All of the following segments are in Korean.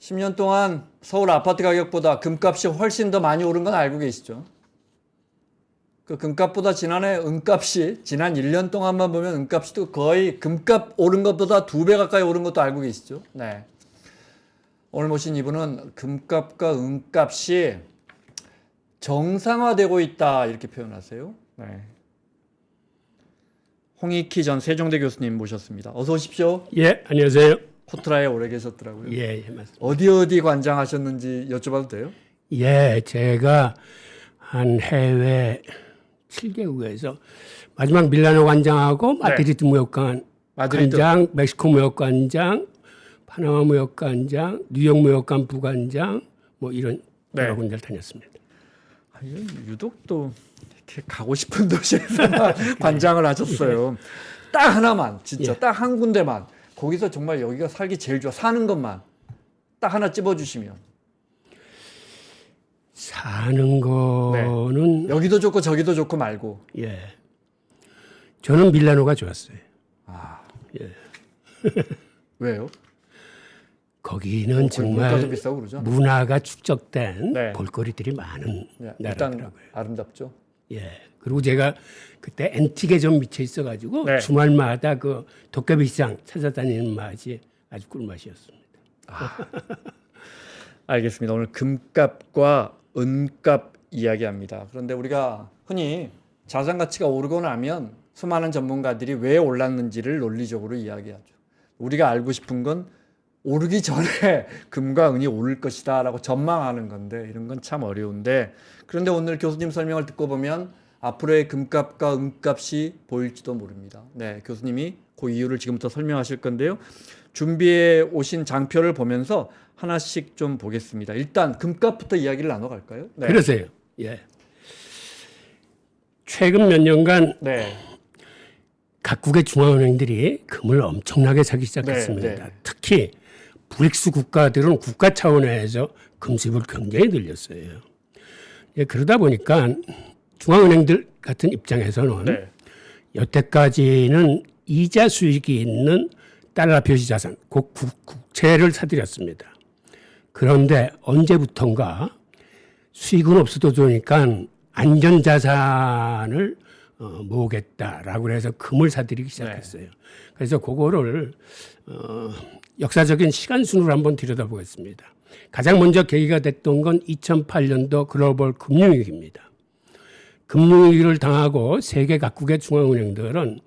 10년 동안 서울 아파트 가격보다 금값이 훨씬 더 많이 오른 건 알고 계시죠? 그 금값보다 지난해 은값이 지난 1년 동안만 보면 은값이 또 거의 금값 오른 것보다 2배 가까이 오른 것도 알고 계시죠? 네. 오늘 모신 이분은 금값과 은값이 정상화되고 있다 이렇게 표현하세요. 네. 홍익희 전 세종대 교수님 모셨습니다. 어서 오십시오. 예, 안녕하세요. 코트라에 오래 계셨더라고요. 예, 맞습니다. 어디 관장하셨는지 여쭤봐도 돼요? 예, 제가 한 해외 7개국에서 마지막 밀라노 관장하고 마드리드 무역관 관장, 멕시코 무역관장, 파나마 무역관장, 뉴욕 무역관 부관장 뭐 이런 여러 군데를 다녔습니다. 유독 또 이렇게 가고 싶은 도시에서만 관장을 하셨어요. 딱 하나만 진짜 딱 한 군데만 거기서 정말 여기가 살기 제일 좋아 사는 것만 딱 하나 찝어주시면 사는 거는 여기도 좋고 저기도 좋고 말고 예, 저는 밀라노가 좋았어요. 왜요? 거기는 정말 물가도 비싸고 그러죠? 문화가 축적된 볼거리들이 많은 나라더라고요. 일단 아름답죠. 예. 그리고 제가 그때 앤틱에 좀 미쳐 있어가지고 주말마다 그 도깨비 시장 찾아다니는 맛이 아주 꿀맛이었습니다. 알겠습니다. 오늘 금값과 은값 이야기합니다. 그런데 우리가 흔히 자산 가치가 오르고 나면 수많은 전문가들이 왜 올랐는지를 논리적으로 이야기하죠. 우리가 알고 싶은 건 오르기 전에 금과 은이 오를 것이다 라고 전망하는 건데 이런 건 참 어려운데 그런데 오늘 교수님 설명을 듣고 보면 앞으로의 금값과 은값이 보일지도 모릅니다. 네, 교수님이 그 이유를 지금부터 설명하실 건데요. 준비해 오신 장표를 보면서 하나씩 좀 보겠습니다. 일단 금값부터 이야기를 나눠갈까요? 네. 그러세요. 예. 최근 몇 년간 각국의 중앙은행들이 금을 엄청나게 사기 시작했습니다. 특히 브릭스 국가들은 국가 차원에서 금 수입을 굉장히 늘렸어요. 예, 그러다 보니까 중앙은행들 같은 입장에서는 여태까지는 이자 수익이 있는 달러 표시 자산, 국채를 사들였습니다. 그런데 언제부턴가 수익은 없어도 좋으니까 안전자산을 모으겠다라고 해서 금을 사들이기 시작했어요. 그래서 그거를 역사적인 시간순으로 한번 들여다보겠습니다. 가장 먼저 계기가 됐던 건 2008년도 글로벌 금융위기입니다. 금융위기를 당하고 세계 각국의 중앙은행들은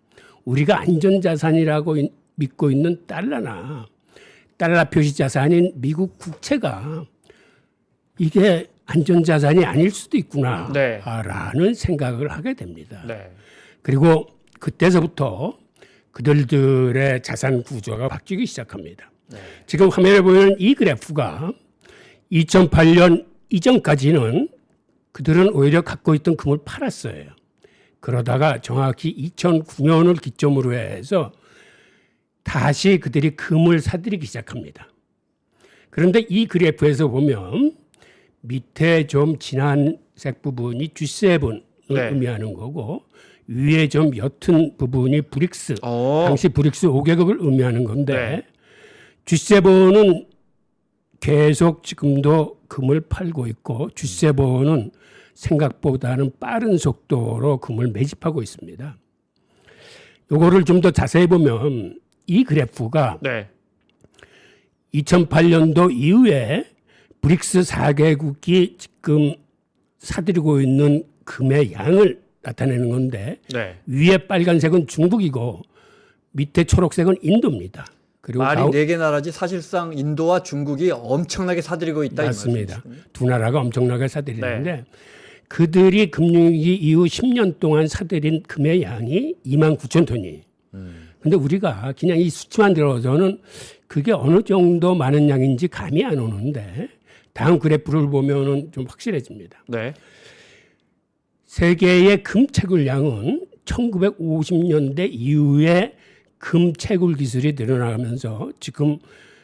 우리가 안전자산이라고 믿고 있는 달러나 달러 표시 자산인 미국 국채가 이게 안전자산이 아닐 수도 있구나라는 생각을 하게 됩니다. 그리고 그때서부터 그들의 자산 구조가 바뀌기 시작합니다. 지금 화면에 보이는 이 그래프가 2008년 이전까지는 그들은 오히려 갖고 있던 금을 팔았어요. 그러다가 정확히 2009년을 기점으로 해서 다시 그들이 금을 사들이기 시작합니다. 그런데 이 그래프에서 보면 밑에 좀 진한 색 부분이 G7을 의미하는 거고 위에 좀 옅은 부분이 브릭스, 당시 브릭스 5개국을 의미하는 건데 G7은 계속 지금도 금을 팔고 있고 G7은 생각보다는 빠른 속도로 금을 매집하고 있습니다. 요거를 좀 더 자세히 보면 이 그래프가 2008년도 이후에 브릭스 4개국이 지금 사들이고 있는 금의 양을 나타내는 건데 위에 빨간색은 중국이고 밑에 초록색은 인도입니다. 그리고 말이 4개 나라지 사실상 인도와 중국이 엄청나게 사들이고 있다. 맞습니다. 두 나라가 엄청나게 사들이는데 그들이 금융위기 이후 10년 동안 사들인 금의 양이 29,000톤이에요. 근데 우리가 그냥 이 수치만 들어서는 그게 어느 정도 많은 양인지 감이 안 오는데 다음 그래프를 보면은 좀 확실해집니다. 세계의 금 채굴량은 1950년대 이후에 금 채굴 기술이 늘어나면서 지금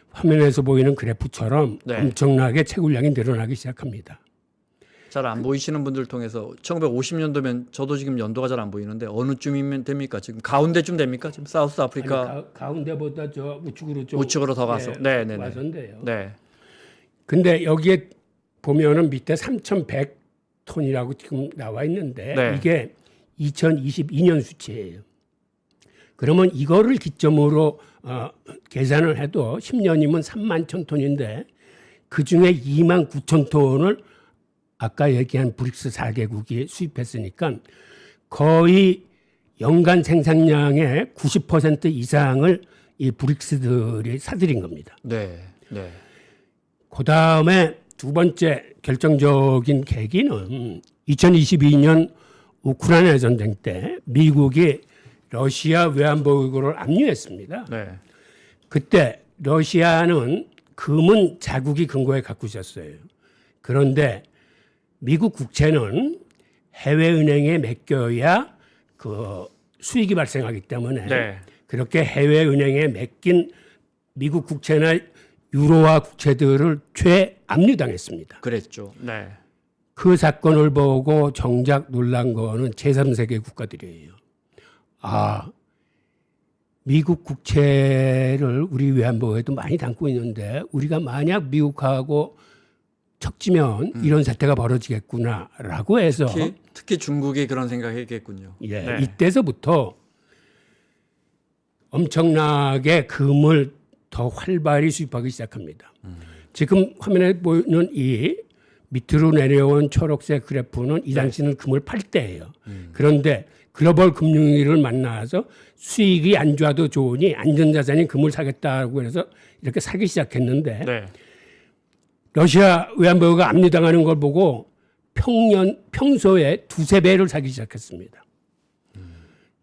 화면에서 보이는 그래프처럼 엄청나게 채굴량이 늘어나기 시작합니다. 잘 안 보이시는 분들 통해서 1950년도면 저도 지금 연도가 잘 안 보이는데 어느 쯤이면 됩니까? 지금 가운데쯤 됩니까? 지금 사우스 아프리카 가운데보다 저 우측으로 좀 우측으로 더 가서. 와서인데요. 근데 여기에 보면은 밑에 3,100톤이라고 지금 나와 있는데 네. 이게 2022년 수치예요. 그러면 이거를 기점으로 계산을 해도 10년이면 3만 1,000톤인데 그 중에 2만 9천 톤을 아까 얘기한 브릭스 4개국이 수입했으니까 거의 연간 생산량의 90% 이상을 이 브릭스들이 사들인 겁니다. 네. 네. 그 다음에 두 번째 결정적인 계기는 2022년 우크라이나 전쟁 때 미국이 러시아 외환보유고를 압류했습니다. 네. 그때 러시아는 금은 자국이 근거에 갖고 있었어요. 그런데 미국 국채는 해외은행에 맡겨야 그 수익이 발생하기 때문에 네. 그렇게 해외은행에 맡긴 미국 국채나 유로화 국채들을 최압류당했습니다. 그랬죠. 네. 그 사건을 보고 정작 놀란 거는 제3세계 국가들이에요. 미국 국채를 우리 외환보유에도 많이 담고 있는데 우리가 만약 미국하고 척지면 이런 사태가 벌어지겠구나라고 해서 특히 중국이 그런 생각했겠군요. 예, 네. 이때서부터 엄청나게 금을 더 활발히 수입하기 시작합니다. 지금 화면에 보이는 이 밑으로 내려온 초록색 그래프는 이 당시는 금을 팔 때예요. 그런데 글로벌 금융위기를 만나서 수익이 안 좋아도 좋으니 안전자산인 금을 사겠다고 해서 이렇게 사기 시작했는데 네. 러시아 외환보유가 압류당하는 걸 보고 평소에 두세 배를 사기 시작했습니다.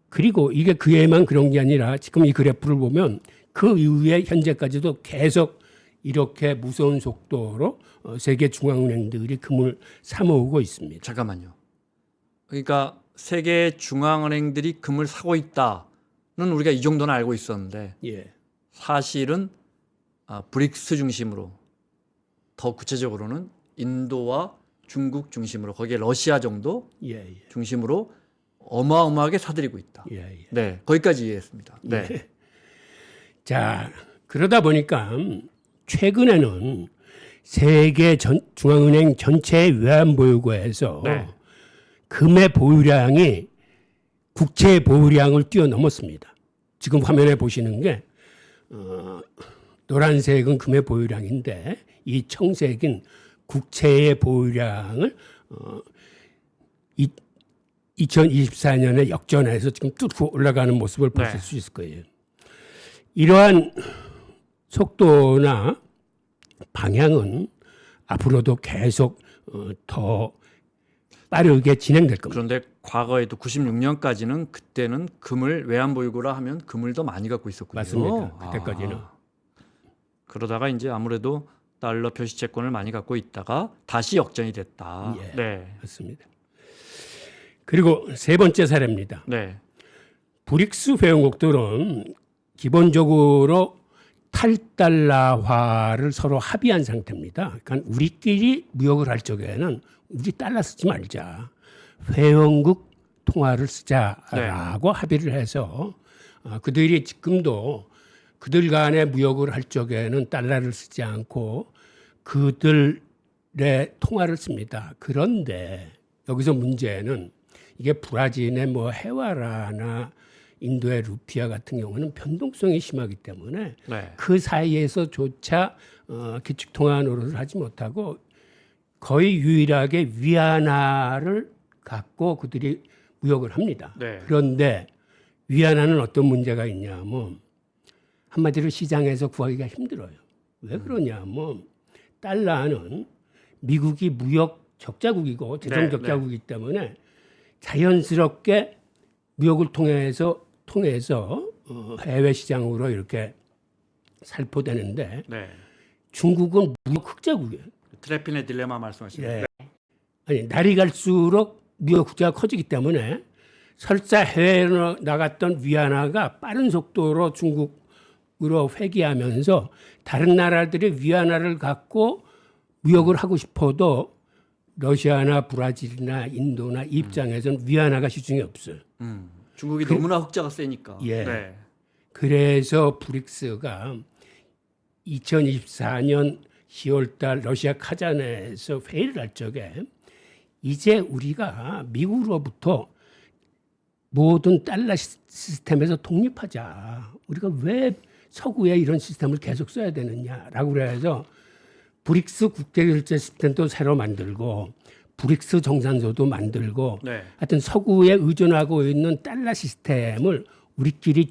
그리고 이게 그 해만 그런 게 아니라 지금 이 그래프를 보면 그 이후에 현재까지도 계속 이렇게 무서운 속도로 세계 중앙은행들이 금을 사모으고 있습니다. 잠깐만요. 그러니까 세계 중앙은행들이 금을 사고 있다는 우리가 이 정도는 알고 있었는데 예. 사실은 브릭스 중심으로 더 구체적으로는 인도와 중국 중심으로 거기에 러시아 정도 예, 예. 중심으로 어마어마하게 사들이고 있다. 예, 예. 네, 거기까지 이해했습니다. 네, 예. 자, 그러다 보니까 최근에는 세계 중앙은행 전체 외환보유고에서 네. 금의 보유량이 국채의 보유량을 뛰어넘었습니다. 지금 화면에 보시는 게 노란색은 금의 보유량인데 이 청색은 국채의 보유량을 2024년에 역전해서 지금 뚫고 올라가는 모습을 보실 네. 수 있을 거예요. 이러한 속도나 방향은 앞으로도 계속 더 빠르게 진행될 겁니다. 그런데 과거에도 96년까지는 그때는 금을 외환보유고라 하면 금을 더 많이 갖고 있었군요. 맞습니다. 그때까지는. 그러다가 이제 아무래도 달러 표시채권을 많이 갖고 있다가 다시 역전이 됐다. 예. 네, 맞습니다. 그리고 세 번째 사례입니다. 네, 브릭스 회원국들은 기본적으로 탈달러화를 서로 합의한 상태입니다. 그러니까 우리끼리 무역을 할 적에는 우리 달러 쓰지 말자. 회원국 통화를 쓰자라고 합의를 해서 그들이 지금도 그들 간의 무역을 할 적에는 달러를 쓰지 않고 그들의 통화를 씁니다. 그런데 여기서 문제는 이게 브라질의 뭐 헤와라나 인도의 루피아 같은 경우는 변동성이 심하기 때문에 네. 그 사이에서조차 기축통화 노릇을 하지 못하고 거의 유일하게 위안화를 갖고 그들이 무역을 합니다. 네. 그런데 위안화는 어떤 문제가 있냐면 한마디로 시장에서 구하기가 힘들어요. 왜 그러냐면 달러는 미국이 무역 적자국이고 재정 적자국이기 때문에 자연스럽게 무역을 통해서 해외 시장으로 이렇게 살포되는데 네. 중국은 무역 흑자국이에요. 트래핀의 딜레마 말씀하시는. 예. 아니 날이 갈수록 무역 흑자가 커지기 때문에 설사 해외로 나갔던 위안화가 빠른 속도로 중국으로 회귀하면서 다른 나라들이 위안화를 갖고 무역을 하고 싶어도 러시아나 브라질이나 인도나 이 입장에서는 위안화가 시중에 없어요. 중국이 너무나 흑자가 세니까. 예. 네. 그래서 브릭스가 2024년 10월달 러시아 카잔에서 회의를 할 적에 이제 우리가 미국으로부터 모든 달러 시스템에서 독립하자. 우리가 왜 서구에 이런 시스템을 계속 써야 되느냐라고 그래서 브릭스 국제결제 시스템도 새로 만들고 브릭스 정산소도 만들고 네. 하여튼 서구에 의존하고 있는 달러 시스템을 우리끼리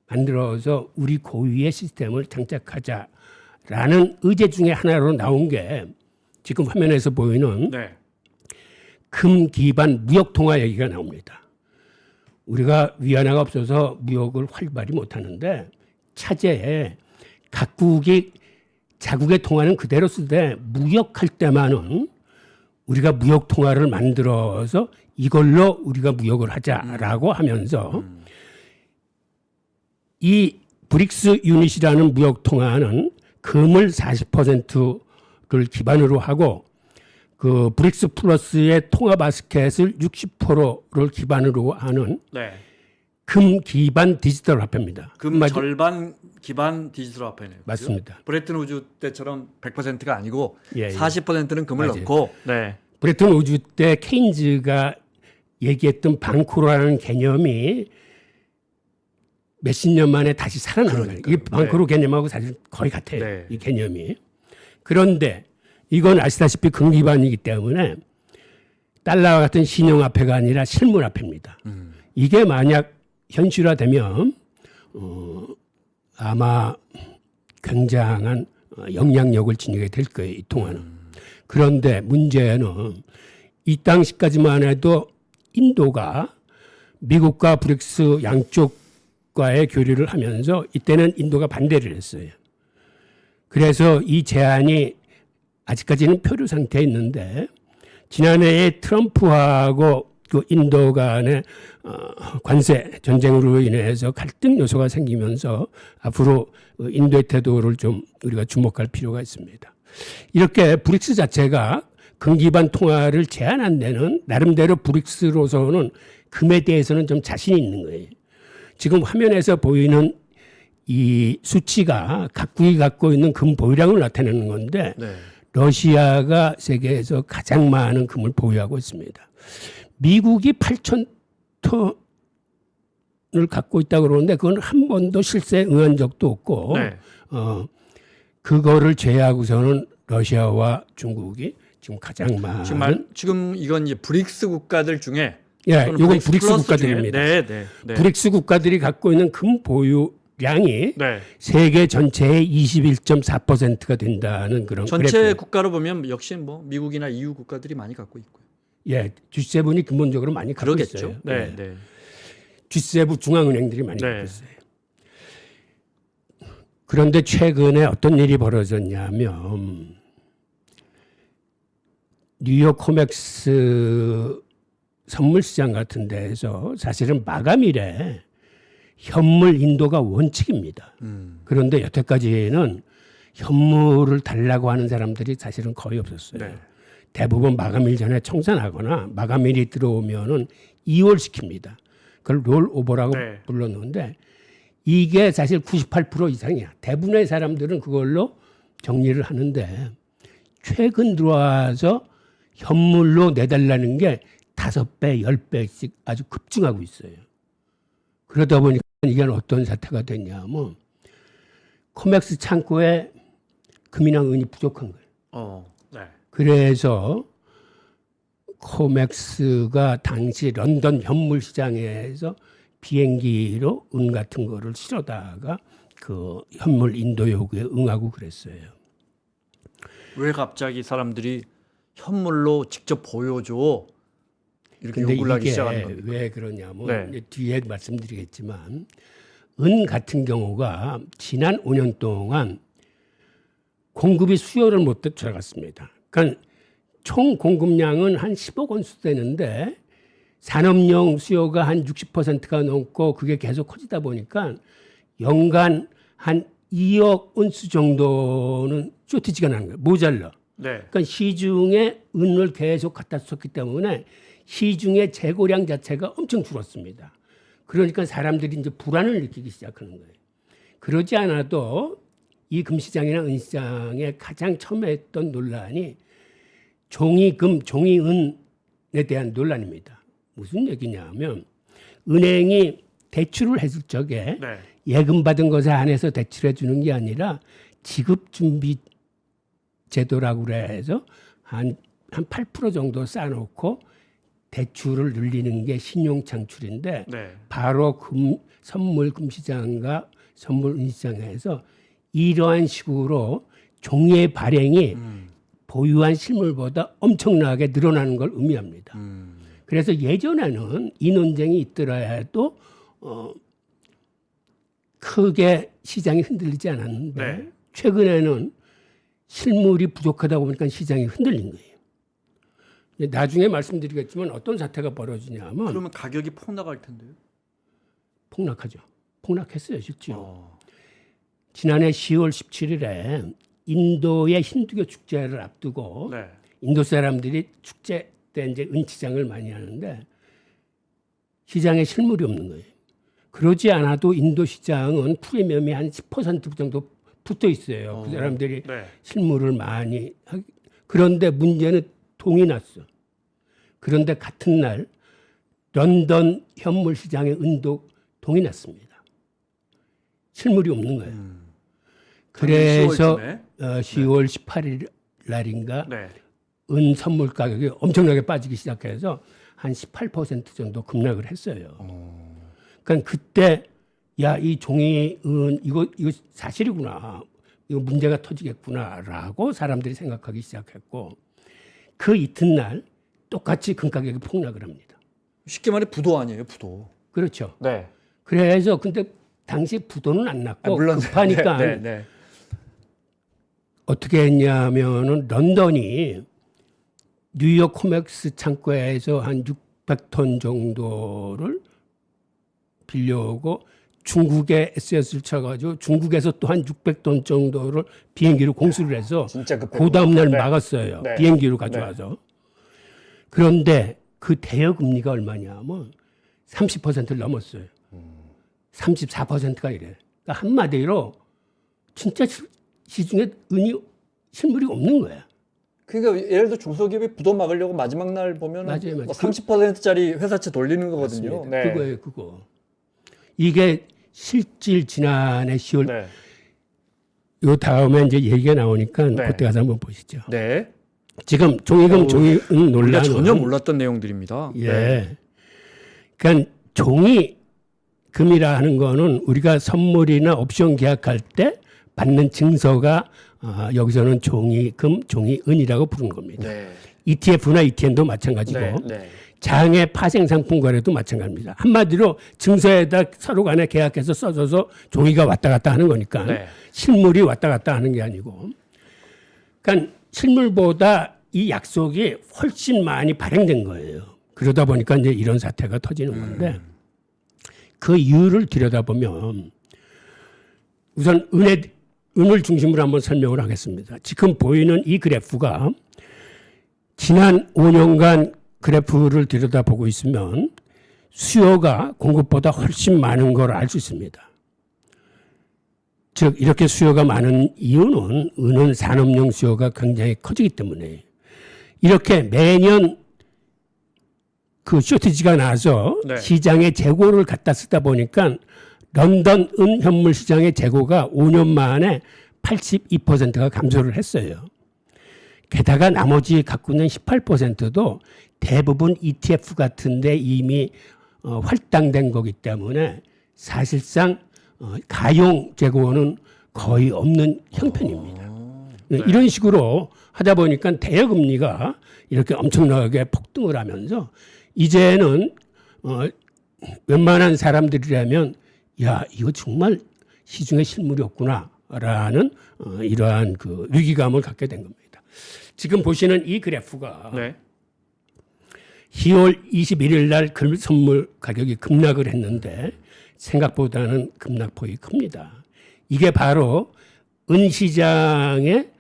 만들어서 우리 고유의 시스템을 장착하자라는 의제 중에 하나로 나온 게 지금 화면에서 보이는 네. 금 기반 무역 통화 얘기가 나옵니다. 우리가 위안화가 없어서 무역을 활발히 못하는데 차제에 각국이 자국의 통화는 그대로 쓰되 무역할 때만은 우리가 무역 통화를 만들어서 이걸로 우리가 무역을 하자라고 하면서 이 브릭스 유닛이라는 무역 통화는 금을 40%를 기반으로 하고 그 브릭스 플러스의 통화 바스켓을 60%를 기반으로 하는 네. 금 기반 디지털 화폐입니다. 금 절반 기반 디지털 화폐네요. 맞습니다. 브레튼 우주 때처럼 100%가 아니고 예, 예. 40%는 금을 맞아요. 넣고 네. 브레튼 우주 때 케인즈가 얘기했던 방코라는 개념이 몇십 년 만에 다시 살아나는 거예요. 이 방코로 개념하고 사실 거의 같아요. 네. 이 개념이. 그런데 이건 아시다시피 금기반이기 때문에 달러와 같은 신용화폐가 아니라 실물화폐입니다. 이게 만약 현실화되면 아마 굉장한 영향력을 지니게 될 거예요. 이 통화는. 그런데 문제는 이 당시까지만 해도 인도가 미국과 브릭스 양쪽과의 교류를 하면서 이때는 인도가 반대를 했어요. 그래서 이 제안이 아직까지는 표류 상태에 있는데 지난해에 트럼프하고 그 인도 간의 관세 전쟁으로 인해서 갈등 요소가 생기면서 앞으로 인도의 태도를 좀 우리가 주목할 필요가 있습니다. 이렇게 브릭스 자체가 금 기반 통화를 제안한 데는 나름대로 브릭스로서는 금에 대해서는 좀 자신이 있는 거예요. 지금 화면에서 보이는 이 수치가 각국이 갖고 있는 금 보유량을 나타내는 건데 네. 러시아가 세계에서 가장 많은 금을 보유하고 있습니다. 미국이 8천 톤을 갖고 있다고 그러는데 그건 한 번도 실세에 응한 적도 없고 네. 그거를 제외하고서는 러시아와 중국이 지금 가장 많은 지금 이건 이제 브릭스 국가들 중에 예, 또는 이건 브릭스 플러스 국가들입니다. 중에, 네. 브릭스 국가들이 갖고 있는 금 보유량이 네. 세계 전체의 21.4%가 된다는 그런 전체 그래프예요. 국가로 보면 역시 뭐 미국이나 EU 국가들이 많이 갖고 있고요. 예, G7이 근본적으로 많이 갖고 그러겠죠. 있어요. 네, 예. 네. G7 중앙은행들이 많이 네. 갖고 있어요. 그런데 최근에 어떤 일이 벌어졌냐면 뉴욕 코맥스 선물시장 같은 데에서 사실은 마감일에 현물 인도가 원칙입니다. 그런데 여태까지는 현물을 달라고 하는 사람들이 사실은 거의 없었어요. 네. 대부분 마감일 전에 청산하거나 마감일이 들어오면은 2월 시킵니다. 그걸 롤오버라고 네. 불렀는데 이게 사실 98% 이상이야. 대부분의 사람들은 그걸로 정리를 하는데 최근 들어와서 현물로 내달라는 게 5배, 10배씩 아주 급증하고 있어요. 그러다 보니까 이게 어떤 사태가 됐냐면 코맥스 창고에 금이나 은이 부족한 거예요. 네. 그래서 코맥스가 당시 런던 현물 시장에서 비행기로 은 같은 거를 실어다가 그 현물 인도 요구에 응하고 그랬어요. 왜 갑자기 사람들이 현물로 직접 보여줘 이렇게 근데 요구를 하기 이게 시작하는 겁니다. 왜 그러냐면 네. 이제 뒤에 말씀드리겠지만 은 같은 경우가 지난 5년 동안 공급이 수요를 못 따라갔습니다. 그러니까 총 공급량은 한 10억 온수 되는데 산업용 수요가 한 60%가 넘고 그게 계속 커지다 보니까 연간 한 2억 온수 정도는 쇼티지가 나는 거예요. 모자라. 네. 그러니까 시중에 은을 계속 갖다 썼기 때문에 시중의 재고량 자체가 엄청 줄었습니다. 그러니까 사람들이 이제 불안을 느끼기 시작하는 거예요. 그러지 않아도 이 금시장이나 은시장에 가장 처음에 했던 논란이 종이금, 종이은에 대한 논란입니다. 무슨 얘기냐면 은행이 대출을 했을 적에 네. 예금 받은 것에 한해서 대출해 주는 게 아니라 지급 준비 제도라고 그래서 한 8% 정도 쌓아놓고 대출을 늘리는 게 신용 창출인데 네. 바로 선물 금시장과 선물 은시장에서 이러한 식으로 종이의 발행이 보유한 실물보다 엄청나게 늘어나는 걸 의미합니다. 그래서 예전에는 이 논쟁이 있더라 해도 크게 시장이 흔들리지 않았는데 네. 최근에는 실물이 부족하다 보니까 시장이 흔들린 거예요. 나중에 말씀드리겠지만 어떤 사태가 벌어지냐면 그러면 가격이 폭락할 텐데요. 폭락하죠. 폭락했어요, 실제로. 지난해 10월 17일에 인도의 힌두교 축제를 앞두고 네. 인도 사람들이 축제 때 이제 은치장을 많이 하는데 시장에 실물이 없는 거예요. 그러지 않아도 인도 시장은 프리미엄이 한 10% 정도 붙어 있어요. 그 사람들이 네. 실물을 많이 그런데 문제는 동이 났어. 그런데 같은 날 런던 현물 시장에 은도 동이 났습니다. 실물이 없는 거예요. 그래서 10월 18일 날인가 네. 은 선물 가격이 엄청나게 빠지기 시작해서 한 18% 정도 급락을 했어요. 그러니까 그때 야, 이 종이 은 이거 사실이구나. 이거 문제가 터지겠구나라고 사람들이 생각하기 시작했고 그 이튿날 똑같이 금 가격이 폭락을 합니다. 쉽게 말해 부도 아니에요, 부도. 그렇죠. 네. 그래서 근데 당시 부도는 안 났고 물론 급하니까 네, 네, 네. 어떻게 했냐면은 런던이 뉴욕 코맥스 창고에서 한 600톤 정도를 빌려오고 중국에 SS를 쳐가지고 중국에서 또 한 600톤 정도를 비행기로 공수를 해서 진짜 그 다음날 네. 막았어요. 네. 비행기로 가져와서. 그런데 그 대여 금리가 얼마냐면 30%를 넘었어요. 34%가 이래. 그러니까 한마디로 진짜 시중에 실물이 없는 거야. 그러니까 예를 들어 중소기업이 부도 막으려고 마지막 날 보면 맞아요. 뭐 30%짜리 회사채 돌리는 거거든요. 맞습니다. 그거예요, 그거. 이게 실질 지난해 10월 네. 요 다음에 이제 얘기가 나오니까 네. 그때 가서 한번 보시죠. 네. 지금 종이금 종이은 우리가 논란은 전혀 몰랐던 내용들입니다. 예. 네. 그러니까 종이금이라 하는 거는 우리가 선물이나 옵션 계약할 때 받는 증서가 여기서는 종이금, 종이은이라고 부르는 겁니다. 네. ETF나 ETN도 마찬가지고 네. 네. 장외 파생 상품 거래도 마찬가지입니다. 한마디로 증서에다 서로 간에 계약해서 써줘서 종이가 왔다 갔다 하는 거니까 네. 실물이 왔다 갔다 하는 게 아니고 그러니까 실물보다 이 약속이 훨씬 많이 발행된 거예요. 그러다 보니까 이제 이런 사태가 터지는 건데 그 이유를 들여다보면 우선 은을 중심으로 한번 설명을 하겠습니다. 지금 보이는 이 그래프가 지난 5년간 그래프를 들여다보고 있으면 수요가 공급보다 훨씬 많은 걸 알 수 있습니다. 즉 이렇게 수요가 많은 이유는 은은 산업용 수요가 굉장히 커지기 때문에 이렇게 매년 그 쇼티지가 나서 네. 시장에 재고를 갖다 쓰다 보니까 런던 은 현물 시장의 재고가 5년 만에 82%가 감소를 했어요. 게다가 나머지 갖고 있는 18%도 대부분 ETF 같은데 이미 할당된 거기 때문에 사실상 가용 재고는 거의 없는 형편입니다. 네. 이런 식으로 하다 보니까 대여금리가 이렇게 엄청나게 폭등을 하면서 이제는 웬만한 사람들이라면 야 이거 정말 시중에 실물이 없구나라는 이러한 그 위기감을 갖게 된 겁니다. 지금 보시는 이 그래프가 네. 10월 21일 날 선물 가격이 급락을 했는데 생각보다는 급락폭이 큽니다. 이게 바로 은시장의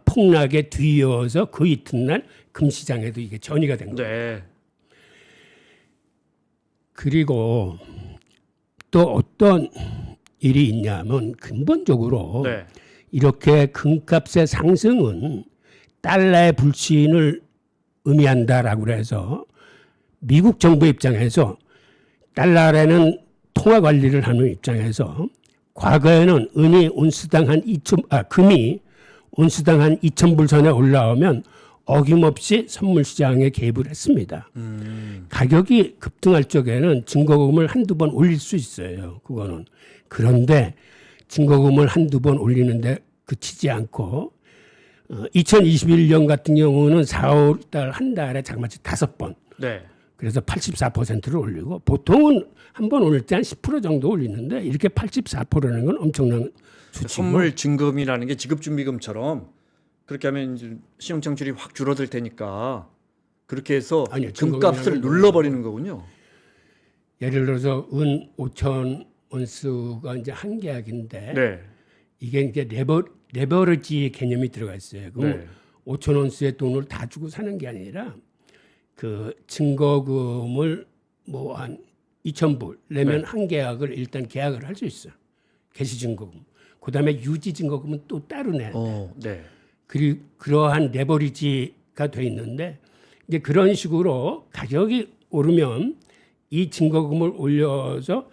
폭락에 뒤이어서 그 이튿날 금시장에도 이게 전이가 된 거예요. 네. 그리고 또 어떤 일이 있냐면 근본적으로 네. 이렇게 금값의 상승은 달러의 불신을 의미한다라고 그래서 미국 정부 입장에서 달러라는 통화 관리를 하는 입장에서 과거에는 금이 온스당 한 2,000불 선에 올라오면 어김없이 선물 시장에 개입을 했습니다. 가격이 급등할 적에는 증거금을 한두 번 올릴 수 있어요. 그거는. 그런데 증거금을 한두 번 올리는데 그치지 않고 2021년 같은 경우는 4, 5달 한 달에 자그마치 5번. 네. 그래서 84%를 올리고 보통은 한 번 올릴 때 한 10% 정도 올리는데 이렇게 84%라는 건 엄청난 수치고. 선물 증금이라는 게 지급준비금처럼 그렇게 하면 이제 신용창출이 확 줄어들 테니까 그렇게 해서 아니요, 금값을 눌러버리는 거군요. 예를 들어서 은 5천 온스가 이제 한 계약인데 네. 이게 이제 레버리지 개념이 들어가 있어요. 그럼 네. 5천 온스의 돈을 다 주고 사는 게 아니라 그 증거금을 뭐 한 2,000불 내면 네. 한 계약을 일단 계약을 할 수 있어요. 개시 증거금. 그다음에 유지 증거금은 또 따로 내야 돼. 네. 그리고 그러한 레버리지가 돼 있는데 이제 그런 식으로 가격이 오르면 이 증거금을 올려서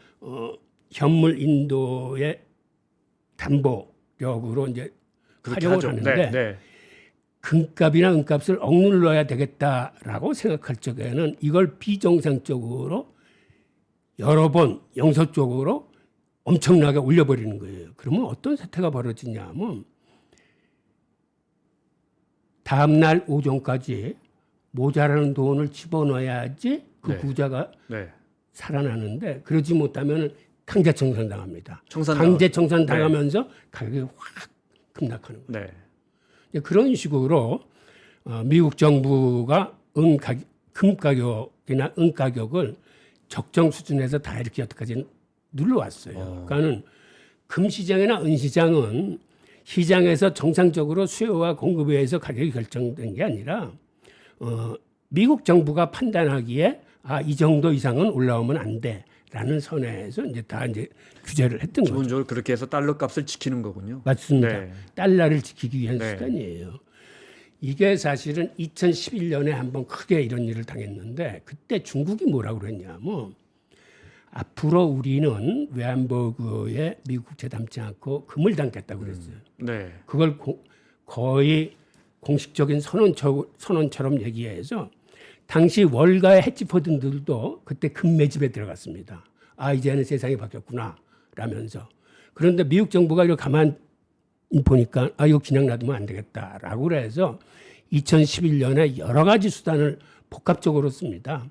현물 인도의 담보력으로 이제 그렇게 활용을 하죠. 하는데 네. 네. 금값이나 은값을 억눌러야 되겠다라고 생각할 적에는 이걸 비정상적으로 여러 번 영서적으로 엄청나게 올려버리는 거예요. 그러면 어떤 사태가 벌어지냐면 다음날 오전까지 모자라는 돈을 집어넣어야지 그 네. 부자가 네. 살아나는데 그러지 못하면 강제 청산당합니다. 청산당. 강제 청산당하면서 가격이 확 급락하는 거예요. 네. 이제 그런 식으로 미국 정부가 금 가격이나 은 가격을 적정 수준에서 다 이렇게 여태까지 눌러왔어요. 그러니까는 금 시장이나 은 시장은 시장에서 정상적으로 수요와 공급에 의해서 가격이 결정된 게 아니라 미국 정부가 판단하기에 이 정도 이상은 올라오면 안 돼라는 선에서 이제 다 이제 규제를 했던 거죠. 기본적으로 그렇게 해서 달러 값을 지키는 거군요. 맞습니다. 네. 달러를 지키기 위한 네. 수단이에요. 이게 사실은 2011년에 한번 크게 이런 일을 당했는데 그때 중국이 뭐라고 그랬냐면 앞으로 우리는 외환보고에 미국 국채 담지 않고 금을 담겠다고 그랬어요. 네. 그걸 거의 공식적인 선언처럼 얘기해서 당시 월가의 헤지펀드들도 그때 금 매집에 들어갔습니다. 이제는 세상이 바뀌었구나 라면서. 그런데 미국 정부가 이걸 가만 보니까 이거 그냥 놔두면 안 되겠다라고 그래서 2011년에 여러 가지 수단을 복합적으로 씁니다.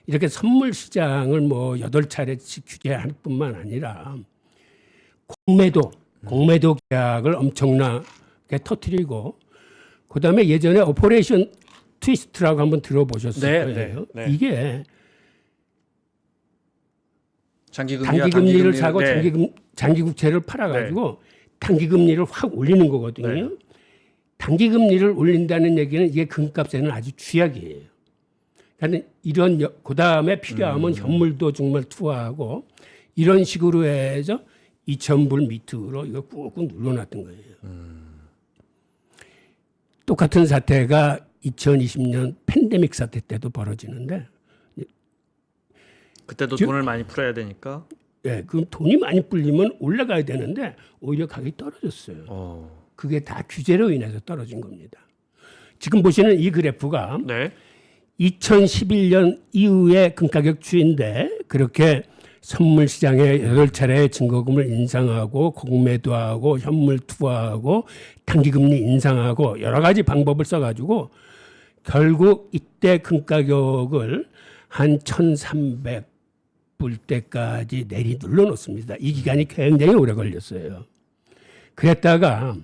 이렇게 선물 시장을 뭐 8차례씩 규제할 뿐만 아니라 공매도 계약을 엄청나게 터뜨리고 그다음에 예전에 오퍼레이션 트위스트라고 한번 들어보셨을 거예요. 네. 이게 장기금리와 단기금리를 사고 네. 장기국채를 팔아가지고 단기금리를 확 올리는 거거든요. 네. 단기금리를 올린다는 얘기는 이게 금값에는 아주 쥐약이에요. 그러니까 이런 그 다음에 필요하면 현물도 정말 투하하고 이런 식으로 해서 2,000불 밑으로 이거 꾹꾹 눌러놨던 거예요. 똑같은 사태가 2020년 팬데믹 사태 때도 벌어지는데 그때도 돈을 많이 풀어야 되니까. 예, 그 돈이 많이 불리면 올라가야 되는데 오히려 가격이 떨어졌어요. 그게 다 규제로 인해서 떨어진 겁니다. 지금 보시는 이 그래프가 네. 2011년 이후의 금가격 추이인데 그렇게 선물 시장에 8차례 증거금을 인상하고 공매도 하고 현물 투하하고 단기금리 인상하고 여러 가지 방법을 써가지고 결국 이때 금가격을 한 1,300불 때까지 내리 눌러놓습니다. 이 기간이 굉장히 오래 걸렸어요. 그랬다가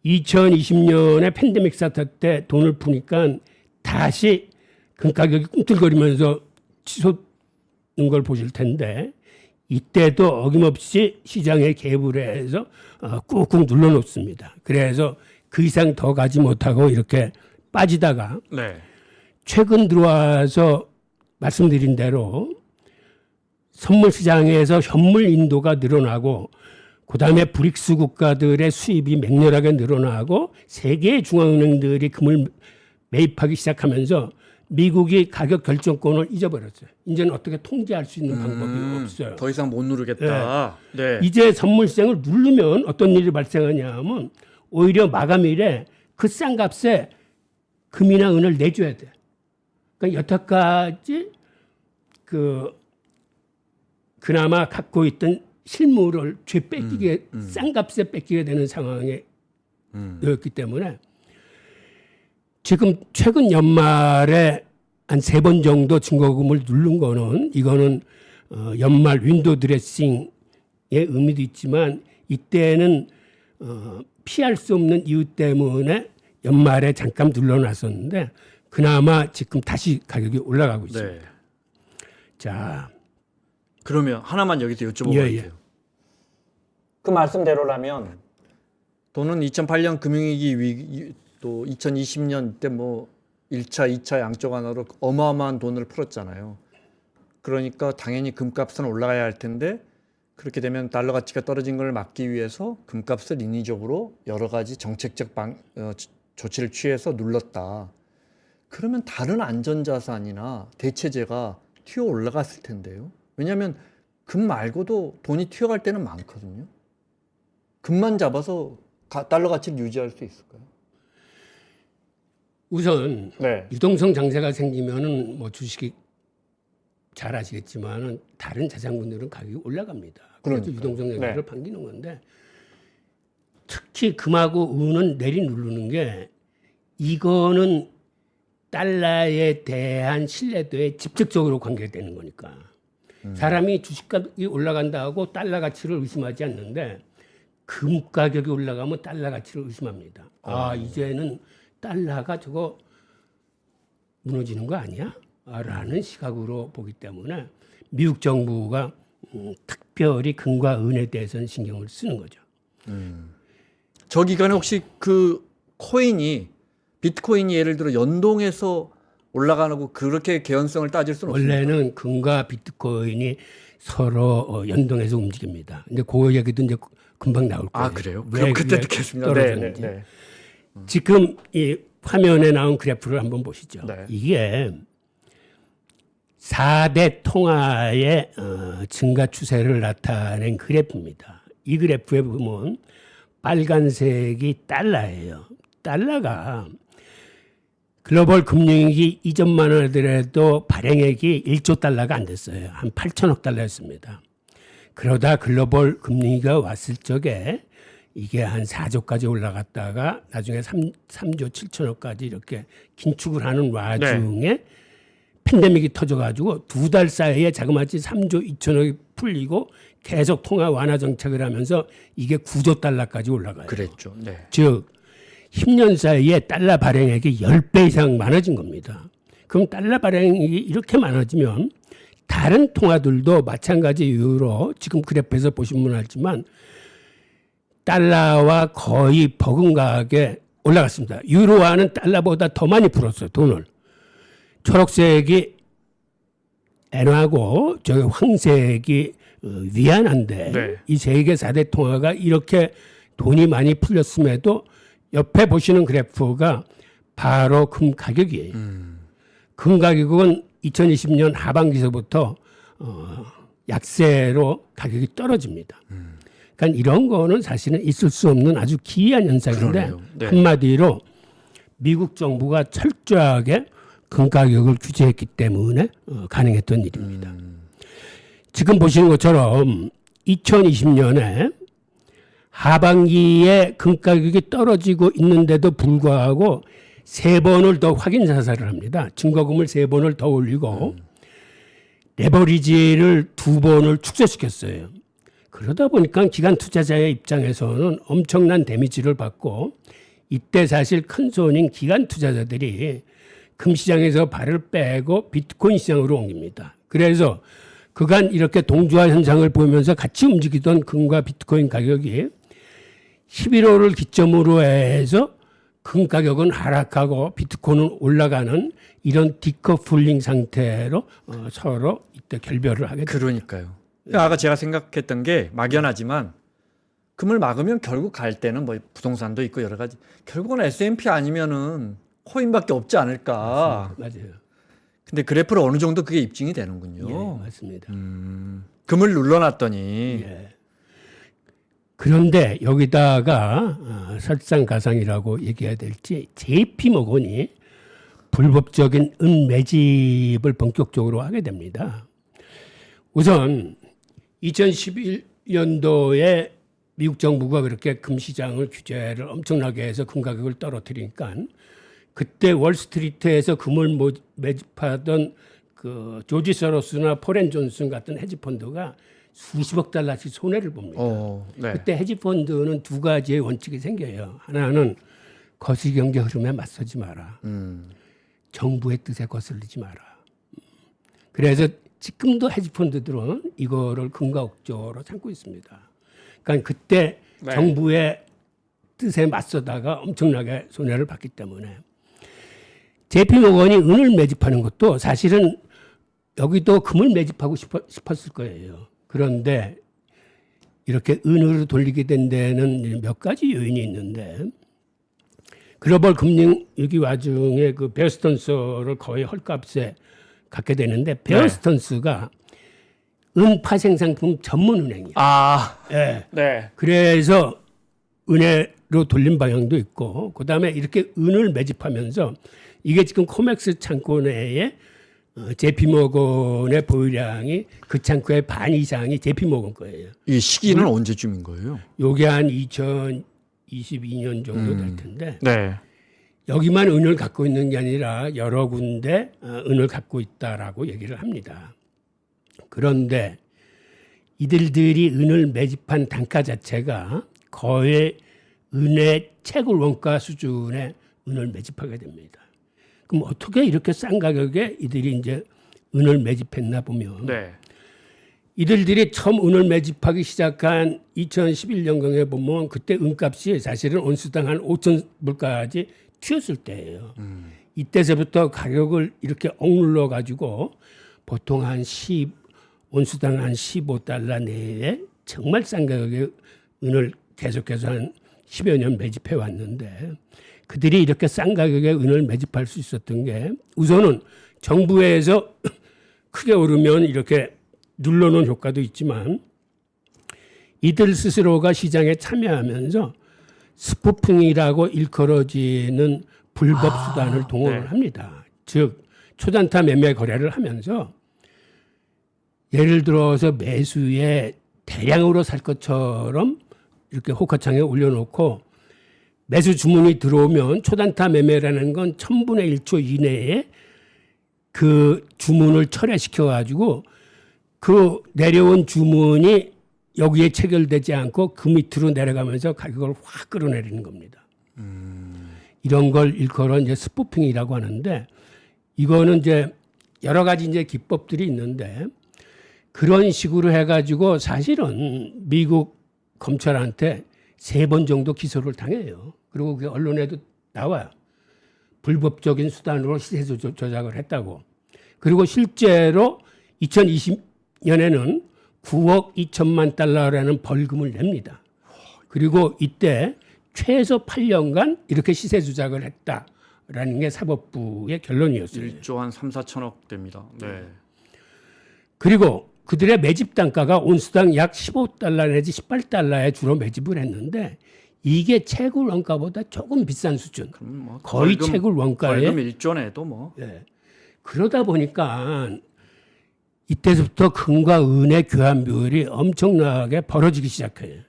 2020년에 팬데믹 사태 때 돈을 푸니까 다시 금가격이 꿈틀거리면서 치솟는 걸 보실 텐데 이때도 어김없이 시장에 개입을 해서 꾹꾹 눌러놓습니다. 그래서 그 이상 더 가지 못하고 이렇게 빠지다가 네. 최근 들어와서 말씀드린 대로 선물 시장에서 현물 인도가 늘어나고 그다음에 브릭스 국가들의 수입이 맹렬하게 늘어나고 세계의 중앙은행들이 금을 매입하기 시작하면서 미국이 가격 결정권을 잊어버렸어요. 이제는 어떻게 통제할 수 있는 방법이 없어요. 더 이상 못 누르겠다. 네. 이제 선물세를 누르면 어떤 일이 발생하냐 하면 오히려 마감일에 그 싼 값에 금이나 은을 내줘야 돼. 그러니까 여태까지 그나마 갖고 있던 실물을 뺏기게 싼 값에 뺏기게 되는 상황에 놓였기 때문에 지금 최근 연말에 한 3번 정도 증거금을 누른 거는 이거는 연말 윈도우 드레싱의 의미도 있지만 이때는 피할 수 없는 이유 때문에 연말에 잠깐 눌러놨었는데 그나마 지금 다시 가격이 올라가고 있습니다. 네. 자, 그러면 하나만 여기서 여쭤보고 예, 갈게요. 그 말씀대로라면 돈은 2008년 금융위기 위기 또 2020년 때 뭐 1차, 2차 양쪽 하나로 어마어마한 돈을 풀었잖아요. 그러니까 당연히 금값은 올라가야 할 텐데 그렇게 되면 달러 가치가 떨어진 걸 막기 위해서 금값을 인위적으로 여러 가지 정책적 조치를 취해서 눌렀다. 그러면 다른 안전자산이나 대체재가 튀어 올라갔을 텐데요. 왜냐하면 금 말고도 돈이 튀어갈 때는 많거든요. 금만 잡아서 달러 가치를 유지할 수 있을까요? 우선 네. 유동성 장세가 생기면은 뭐 주식이 잘 아시겠지만은 다른 자산군들은 가격이 올라갑니다. 그래서 그러니까요. 유동성 장세를 네. 반기는 건데 특히 금하고 은은 내리누르는 게 이거는 달러에 대한 신뢰도에 직접적으로 관계되는 거니까 사람이 주식가격이 올라간다 하고 달러 가치를 의심하지 않는데 금 가격이 올라가면 달러 가치를 의심합니다. 이제는 달러가 저거 무너지는 거 아니야? 라는 시각으로 보기 때문에 미국 정부가 특별히 금과 은에 대해서는 신경을 쓰는 거죠. 저 기간에 혹시 그 코인이 비트코인이 예를 들어 연동해서 올라가고 그렇게 개연성을 따질 수는 없습니다. 원래는 금과 비트코인이 서로 연동해서 움직입니다. 근데 그 얘기도 이제 금방 나올 거예요. 아 그래요? 왜 그럼 그때 그게 듣겠습니다. 떨어졌는지. 네. 지금 이 화면에 나온 그래프를 한번 보시죠. 네. 이게 4대 통화의 증가 추세를 나타낸 그래프입니다. 이 그래프에 보면 빨간색이 달러예요. 달러가 글로벌 금융위기 이전만 하더라도 발행액이 1조 달러가 안 됐어요. 한 8천억 달러였습니다. 그러다 글로벌 금융위기가 왔을 적에 이게 한 4조까지 올라갔다가 나중에 3조 7천억까지 이렇게 긴축을 하는 와중에 팬데믹이 터져가지고 2달 사이에 자그마치 3조 2천억이 풀리고 계속 통화 완화 정책을 하면서 이게 9조 달러까지 올라가요. 그랬죠. 네. 즉 10년 사이에 달러 발행액이 10배 이상 많아진 겁니다. 그럼 달러 발행액이 이렇게 많아지면 다른 통화들도 마찬가지 이유로 지금 그래프에서 보시면 알지만 달러와 거의 버금가게 올라갔습니다. 유로화는 달러보다 더 많이 풀었어요. 돈을. 초록색이 엔화고 저기 황색이 위안화인데 네. 이 세계 4대 통화가 이렇게 돈이 많이 풀렸음에도 옆에 보시는 그래프가 바로 금 가격이에요. 금 가격은 2020년 하반기서부터 약세로 가격이 떨어집니다. 그러니까 이런 거는 사실은 있을 수 없는 아주 기이한 현상인데 그러네요. 네. 한마디로 미국 정부가 철저하게 금 가격을 규제했기 때문에 가능했던 일입니다. 지금 보시는 것처럼 2020년에 하반기에 금 가격이 떨어지고 있는데도 불구하고 3번을 더 확인 사살을 합니다. 증거금을 3번을 더 올리고 레버리지를 2번을 축소시켰어요. 그러다 보니까 기관 투자자의 입장에서는 엄청난 데미지를 받고 이때 사실 큰 손인 기관 투자자들이 금 시장에서 발을 빼고 비트코인 시장으로 옮깁니다. 그래서 그간 이렇게 동조화 현상을 보면서 같이 움직이던 금과 비트코인 가격이 11월을 기점으로 해서 금 가격은 하락하고 비트코인은 올라가는 이런 디커플링 상태로 서로 이때 결별을 하게 됩니다. 그러니까요. 아까 제가 생각했던 게 막연하지만 금을 막으면 결국 갈 때는 뭐 부동산도 있고 여러 가지. 결국은 S&P 아니면은 코인밖에 없지 않을까. 맞아요. 근데 그래프로 어느 정도 그게 입증이 되는군요. 예, 맞습니다. 금을 눌러놨더니 예. 그런데 여기다가 설상가상이라고 얘기해야 될지 JP 모건이 불법적인 은 매집을 본격적으로 하게 됩니다. 우선 2011년도에 미국 정부가 그렇게 금 시장을 규제를 엄청나게 해서 금 가격을 떨어뜨리니까 그때 월스트리트에서 금을 매집하던 그 조지 서로스나 포렌 존슨 같은 헤지펀드가 수십억 달러씩 손해를 봅니다. 네. 그때 헤지펀드는 두 가지의 원칙이 생겨요. 하나는 거시경제 흐름에 맞서지 마라. 정부의 뜻에 거슬리지 마라. 그래서 지금도 헤지펀드들은 이거를 금과 억조로 참고 있습니다. 그러니까 그때 네. 정부의 뜻에 맞서다가 엄청나게 손해를 봤기 때문에 JP모건이 은을 매집하는 것도 사실은 여기도 금을 매집하고 싶었을 거예요. 그런데 이렇게 은으로 돌리게 된 데는 몇 가지 요인이 있는데 글로벌 금융위기 와중에 그 베어스턴스를 거의 헐값에 갖게 되는데 베어스턴스가 은파 생산품 전문 은행이야. 예. 네. 그래서 은혜로 돌린 방향도 있고 그다음에 이렇게 은을 매집하면서 이게 지금 코맥스 창고 내에 JP모건의 보유량이 그 창고의 반 이상이 JP모건 거예요. 이 시기는 언제쯤인 거예요? 요게 한 2022년 정도 될 텐데 네. 여기만 은을 갖고 있는 게 아니라 여러 군데 은을 갖고 있다라고 얘기를 합니다. 그런데 이들이 은을 매집한 단가 자체가 거의 은의 채굴 원가 수준의 은을 매집하게 됩니다. 그럼 어떻게 이렇게 싼 가격에 이들이 이제 은을 매집했나 보면 네. 이들이 처음 은을 매집하기 시작한 2011년경에 보면 그때 은값이 사실은 온수당 한 5,000불까지 튀었을 때예요. 이때서부터 가격을 이렇게 억눌러 가지고 보통 한 온수당 한 15달러 내에 정말 싼 가격에 은을 계속해서 한 10여 년 매집해 왔는데 그들이 이렇게 싼 가격에 은을 매집할 수 있었던 게 우선은 정부에서 크게 오르면 이렇게 눌러놓은 효과도 있지만 이들 스스로가 시장에 참여하면서 스푸핑이라고 일컬어지는 불법 수단을 동원을 합니다. 즉 초단타 매매 거래를 하면서 예를 들어서 매수에 대량으로 살 것처럼 이렇게 호가창에 올려놓고 매수 주문이 들어오면 초단타 매매라는 건 1000분의 1초 이내에 그 주문을 철회시켜 가지고 그 내려온 주문이 여기에 체결되지 않고 그 밑으로 내려가면서 가격을 확 끌어내리는 겁니다. 이런 걸 일컬어 이제 스푸핑이라고 하는데 이거는 이제 여러 가지 이제 기법들이 있는데 그런 식으로 해가지고 사실은 미국 검찰한테 3번 정도 기소를 당해요. 그리고 그게 언론에도 나와요. 불법적인 수단으로 시세 조작을 했다고. 그리고 실제로 2020년에는 9억 2천만 달러라는 벌금을 냅니다. 그리고 이때 최소 8년간 이렇게 시세 조작을 했다라는 게 사법부의 결론이었어요. 1조 한 3, 4천억 됩니다. 네. 그리고 그들의 매집 단가가 온수당 약 15달러 내지 18달러에 주로 매집을 했는데 이게 채굴 원가보다 조금 비싼 수준. 뭐 거의 채굴 원가에. 벌금 1조 내도 뭐. 예. 그러다 보니까 이때부터 금과 은의 교환 비율이 엄청나게 벌어지기 시작해요.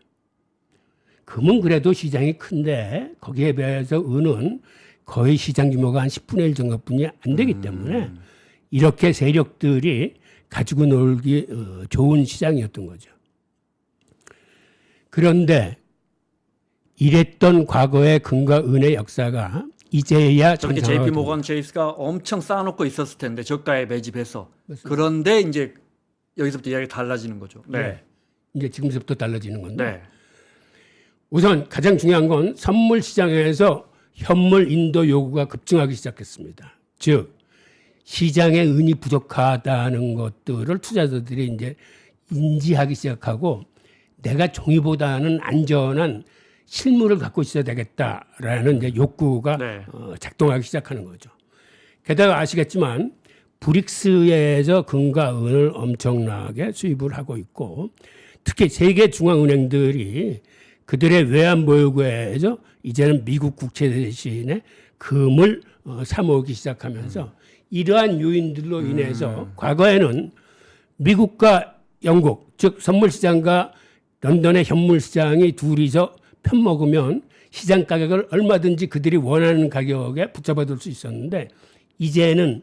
금은 그래도 시장이 큰데 거기에 비해서 은은 거의 시장 규모가 한 10분의 1 정도뿐이 안 되기 때문에 이렇게 세력들이 가지고 놀기 좋은 시장이었던 거죠. 그런데 이랬던 과거의 금과 은의 역사가 이제야 저렇게 정상화가 JP 모건 체이스가 엄청 쌓아놓고 있었을 텐데 저가에 매집해서 그런데 이제 여기서부터 이야기가 달라지는 거죠. 네. 네. 이제 지금부터 달라지는 건데 네. 우선 가장 중요한 건 선물 시장에서 현물 인도 요구가 급증하기 시작했습니다. 즉 시장에 은이 부족하다는 것들을 투자자들이 이제 인지하기 시작하고 내가 종이보다는 안전한 실물을 갖고 있어야 되겠다라는 이제 욕구가 네. 작동하기 시작하는 거죠. 게다가 아시겠지만 브릭스에서 금과 은을 엄청나게 수입을 하고 있고 특히 세계 중앙은행들이 그들의 외환보유고에서 이제는 미국 국채 대신에 금을 사모으기 시작하면서 이러한 요인들로 인해서 과거에는 미국과 영국 즉 선물시장과 런던의 현물시장이 둘이서 편먹으면 시장 가격을 얼마든지 그들이 원하는 가격에 붙잡아둘 수 있었는데 이제는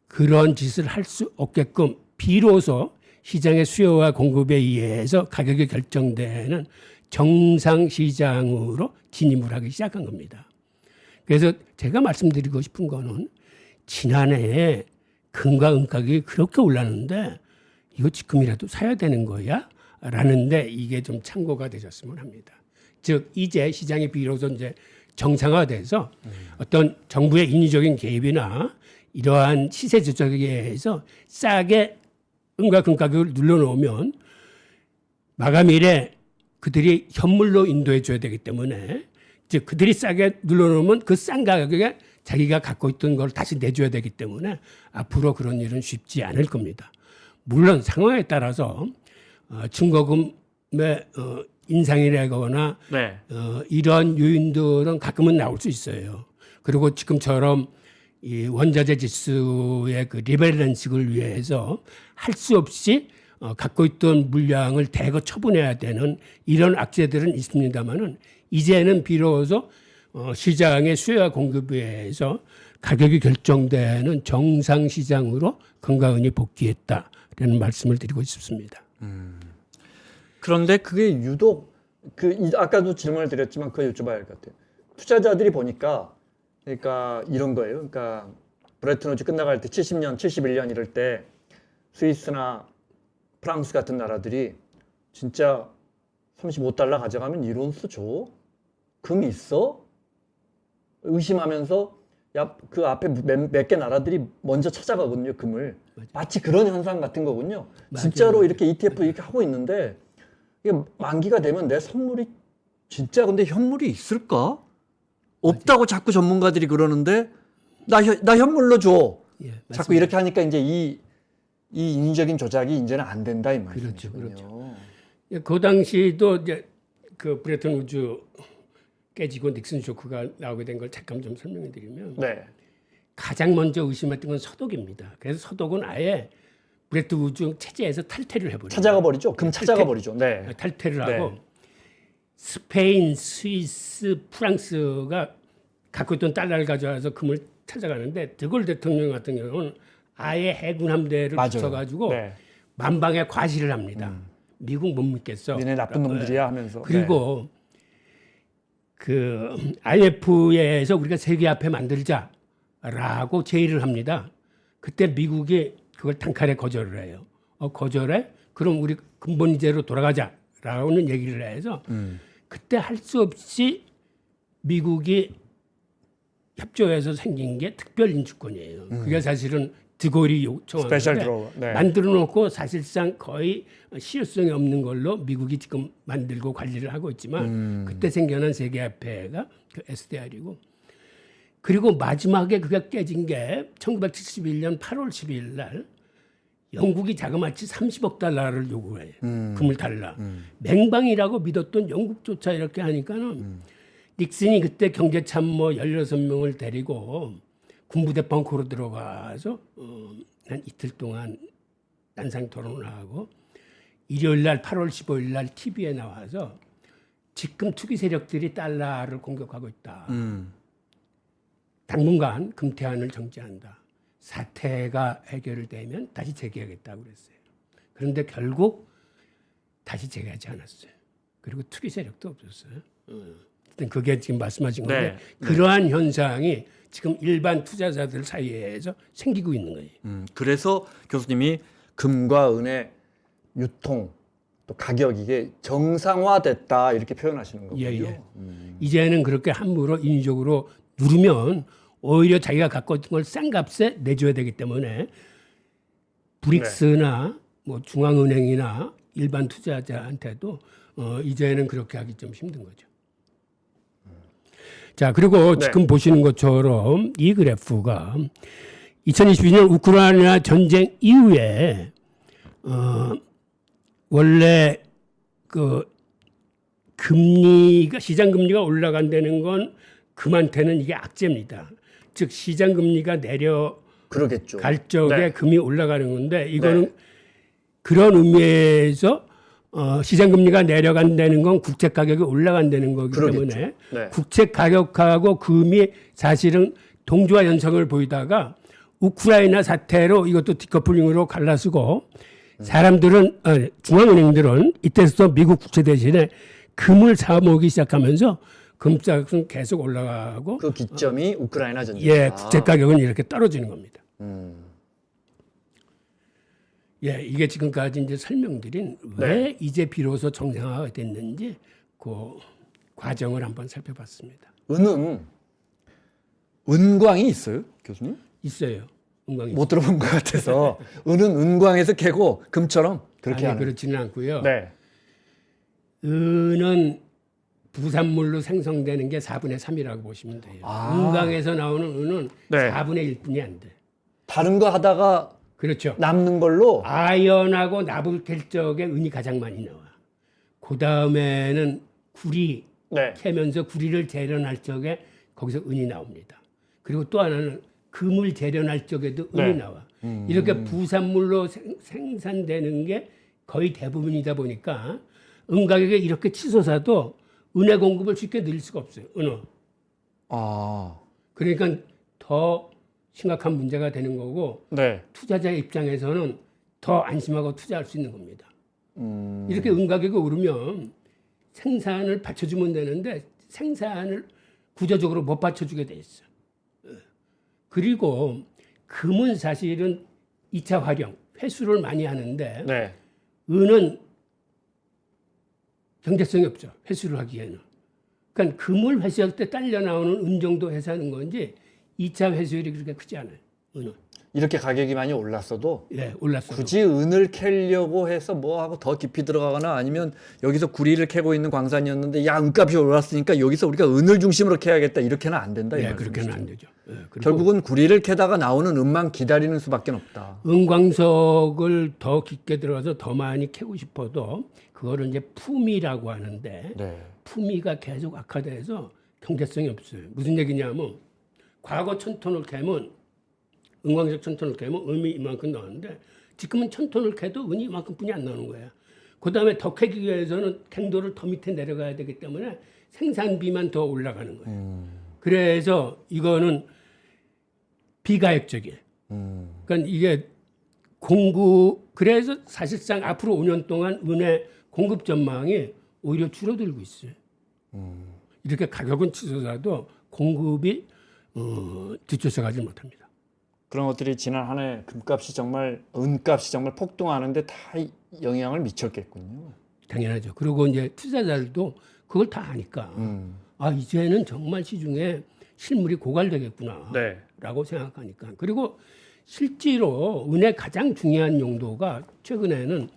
그런 짓을 할 수 없게끔 비로소 시장의 수요와 공급에 의해서 가격이 결정되는 정상시장으로 진입을 하기 시작한 겁니다. 그래서 제가 말씀드리고 싶은 거는 지난해에 금과 은 가격이 그렇게 올랐는데 이거 지금이라도 사야 되는 거야? 라는데 이게 좀 참고가 되셨으면 합니다. 즉 이제 시장이 비로소 이제 정상화돼서 어떤 정부의 인위적인 개입이나 이러한 시세 조작에 의해서 싸게 은과 금 가격을 눌러놓으면 마감일에 그들이 현물로 인도해 줘야 되기 때문에 즉 그들이 싸게 눌러놓으면 그 싼 가격에 자기가 갖고 있던 걸 다시 내줘야 되기 때문에 앞으로 그런 일은 쉽지 않을 겁니다. 물론 상황에 따라서 증거금의 인상이라거나 네. 이런 요인들은 가끔은 나올 수 있어요. 그리고 지금처럼 이 원자재 지수의 그 리밸런싱을 위해서 할 수 없이 갖고 있던 물량을 대거 처분해야 되는 이런 악재들은 있습니다만은 이제는 비로소 시장의 수요와 공급에 의해서 가격이 결정되는 정상 시장으로 금과 은이 복귀했다라는 말씀을 드리고 싶습니다. 그런데 그게 유독 아까도 질문을 드렸지만 그거 여쭤봐야 할 것 같아요. 투자자들이 보니까 그러니까 이런 거예요. 그러니까 브레튼 우즈 끝나갈 때 70년, 71년 이럴 때 스위스나 프랑스 같은 나라들이 진짜 35달러 가져가면 1온스 줘? 금 있어? 의심하면서 그 앞에 몇 개 나라들이 먼저 찾아가거든요, 금을. 마치 그런 현상 같은 거군요. 진짜로 이렇게 ETF 이렇게 하고 있는데 이게 만기가 되면 내 선물이 진짜 근데 현물이 있을까? 없다고 자꾸 전문가들이 그러는데 나 현물로 줘. 예, 자꾸 이렇게 하니까 이제 이 인위적인 조작이 이제는 안 된다 이 그렇죠, 말이죠. 그 당시도 이제 그 브레튼 우즈 깨지고 닉슨 쇼크가 나오게 된 걸 잠깐 좀 설명해 드리면 네. 가장 먼저 의심했던 건 서독입니다. 그래서 서독은 아예 브레튼 우즈 체제에서 탈퇴를 해버려요. 찾아가 버리죠. 금 찾아가 버리죠. 네. 탈퇴를 네. 하고 스페인, 스위스, 프랑스가 갖고 있던 달러를 가져와서 금을 찾아가는데 드골 대통령 같은 경우는 아예 해군 함대를 맞아요. 붙여가지고 네. 만방에 과시를 합니다. 미국 못 믿겠어. 니네 나쁜 놈들이야 하면서. 그리고 그 IMF에서 우리가 세계 화폐 만들자라고 제의를 합니다. 그때 미국이 그걸 단칼에 거절을 해요. 거절해? 그럼 우리 근본 이제로 돌아가자라고는 얘기를 해서 그때 할 수 없이 미국이 협조해서 생긴 게 특별인주권이에요. 그게 사실은 드골이 요청한 스페셜 건데 드로우. 네. 만들어 놓고 사실상 거의 실효성이 없는 걸로 미국이 지금 만들고 관리를 하고 있지만 그때 생겨난 세계화폐가 그 SDR이고 그리고 마지막에 그게 깨진 게 1971년 8월 12일 날 영국이 자그마치 30억 달러를 요구해요. 금을 달라. 맹방이라고 믿었던 영국조차 이렇게 하니까는 닉슨이 그때 경제참모 16명을 데리고 군부대 벙커로 들어가서 한 이틀 동안 난상 토론을 하고 일요일 날 8월 15일 날 TV에 나와서 지금 투기 세력들이 달러를 공격하고 있다. 당분간 금태환을 정지한다. 사태가 해결되면 다시 재개하겠다고 그랬어요. 그런데 결국 다시 재개하지 않았어요. 그리고 투기 세력도 없었어요. 일단 그게 지금 말씀하신 건데 네. 그러한 현상이 지금 일반 투자자들 사이에서 생기고 있는 거예요. 그래서 교수님이 금과 은의 유통 또 가격 이게 정상화됐다 이렇게 표현하시는 거군요. 예. 이제는 그렇게 함부로 인위적으로 누르면 오히려 자기가 갖고 있는 걸 싼 값에 내줘야 되기 때문에 브릭스나 뭐 중앙은행이나 일반 투자자한테도 이제는 그렇게 하기 좀 힘든 거죠. 자, 그리고 지금 보시는 것처럼 이 그래프가 2022년 우크라이나 전쟁 이후에 원래 그 금리가 시장 금리가 올라간다는 건 금한테는 이게 악재입니다. 즉 시장 금리가 내려갈 그러겠죠. 적에 네. 금이 올라가는 건데 이거는 그런 의미에서 시장 금리가 내려간다는 건 국채 가격이 올라간다는 거기 그러겠죠. 때문에 네. 국채 가격하고 금이 사실은 동조화 현상을 보이다가 우크라이나 사태로 이것도 디커플링으로 갈라서고 사람들은 중앙은행들은 이때부터 미국 국채 대신에 금을 사 모으기 시작하면서 금값은 계속 올라가고 그 기점이 우크라이나 전쟁. 예, 국채 가격은 이렇게 떨어지는 겁니다. 음. 예, 이게 지금까지 이제 설명드린 왜 이제 비로소 정상화가 됐는지 그 과정을 한번 살펴봤습니다. 은은 은광이 있어요, 교수님? 있어요. 은광이. 못 들어본 것 같아서 은은 은광에서 캐고 금처럼 그렇게 아니, 하는. 그렇지는 않고요. 네. 은은 부산물로 생성되는 게 4분의 3이라고 보시면 돼요. 은광에서 나오는 은은 네. 4분의 1뿐이 안 돼. 다른 거 하다가 그렇죠. 남는 걸로. 아연하고 납을 캘 적에 은이 가장 많이 나와. 그 다음에는 구리 네. 캐면서 구리를 재련할 적에 거기서 은이 나옵니다. 그리고 또 하나는 금을 재련할 적에도 은이 네. 나와. 이렇게 부산물로 생산되는 게 거의 대부분이다 보니까 은 가격이 이렇게 치솟아도 은의 공급을 쉽게 늘릴 수가 없어요. 은은. 아. 그러니까 더 심각한 문제가 되는 거고 네. 투자자 입장에서는 더 안심하고 투자할 수 있는 겁니다. 이렇게 은 가격이 오르면 생산을 받쳐주면 되는데 생산을 구조적으로 못 받쳐주게 돼 있어. 그리고 금은 사실은 2차 활용, 회수를 많이 하는데 네. 은은 경제성이 없죠. 회수를 하기에는. 그러니까 금을 회수할 때 딸려 나오는 은 정도 회수하는 건지 2차 회수율이 그렇게 크지 않아요. 은은. 이렇게 가격이 많이 올랐어도 예, 올랐어요. 굳이 은을 캐려고 해서 뭐 하고 더 깊이 들어가거나 아니면 여기서 구리를 캐고 있는 광산이었는데 야 은값이 올랐으니까 여기서 우리가 은을 중심으로 캐야겠다 이렇게는 안 된다. 이 예, 말씀이시죠? 그렇게는 안 되죠. 예, 그리고 결국은 구리를 캐다가 나오는 은만 기다리는 수밖에 없다. 은광석을 더 깊게 들어가서 더 많이 캐고 싶어도 그거를 이제 품위라고 하는데 네. 품위가 계속 악화돼서 경제성이 없어요. 무슨 얘기냐면 과거 1,000톤을 캐면 은광석 1,000톤을 캐면 은이 이만큼 나왔는데 지금은 1,000톤을 캐도 은이 이만큼뿐이 안 나오는 거야. 그 다음에 더 캐기 위해서는 갱도를 더 밑에 내려가야 되기 때문에 생산비만 더 올라가는 거예요. 그래서 이거는 비가역적이에요. 그러니까 이게 그래서 사실상 앞으로 5년 동안 은의 공급 전망이 오히려 줄어들고 있어요. 이렇게 가격은 치솟아도 공급이 뒤쫓아가지 못합니다. 그런 것들이 지난 한 해 금값이 정말 은값이 정말 폭등하는데 다 영향을 미쳤겠군요. 당연하죠. 그리고 이제 투자자들도 그걸 다 아니까 아 이제는 정말 시중에 실물이 고갈되겠구나 네. 라고 생각하니까. 그리고 실제로 은의 가장 중요한 용도가 최근에는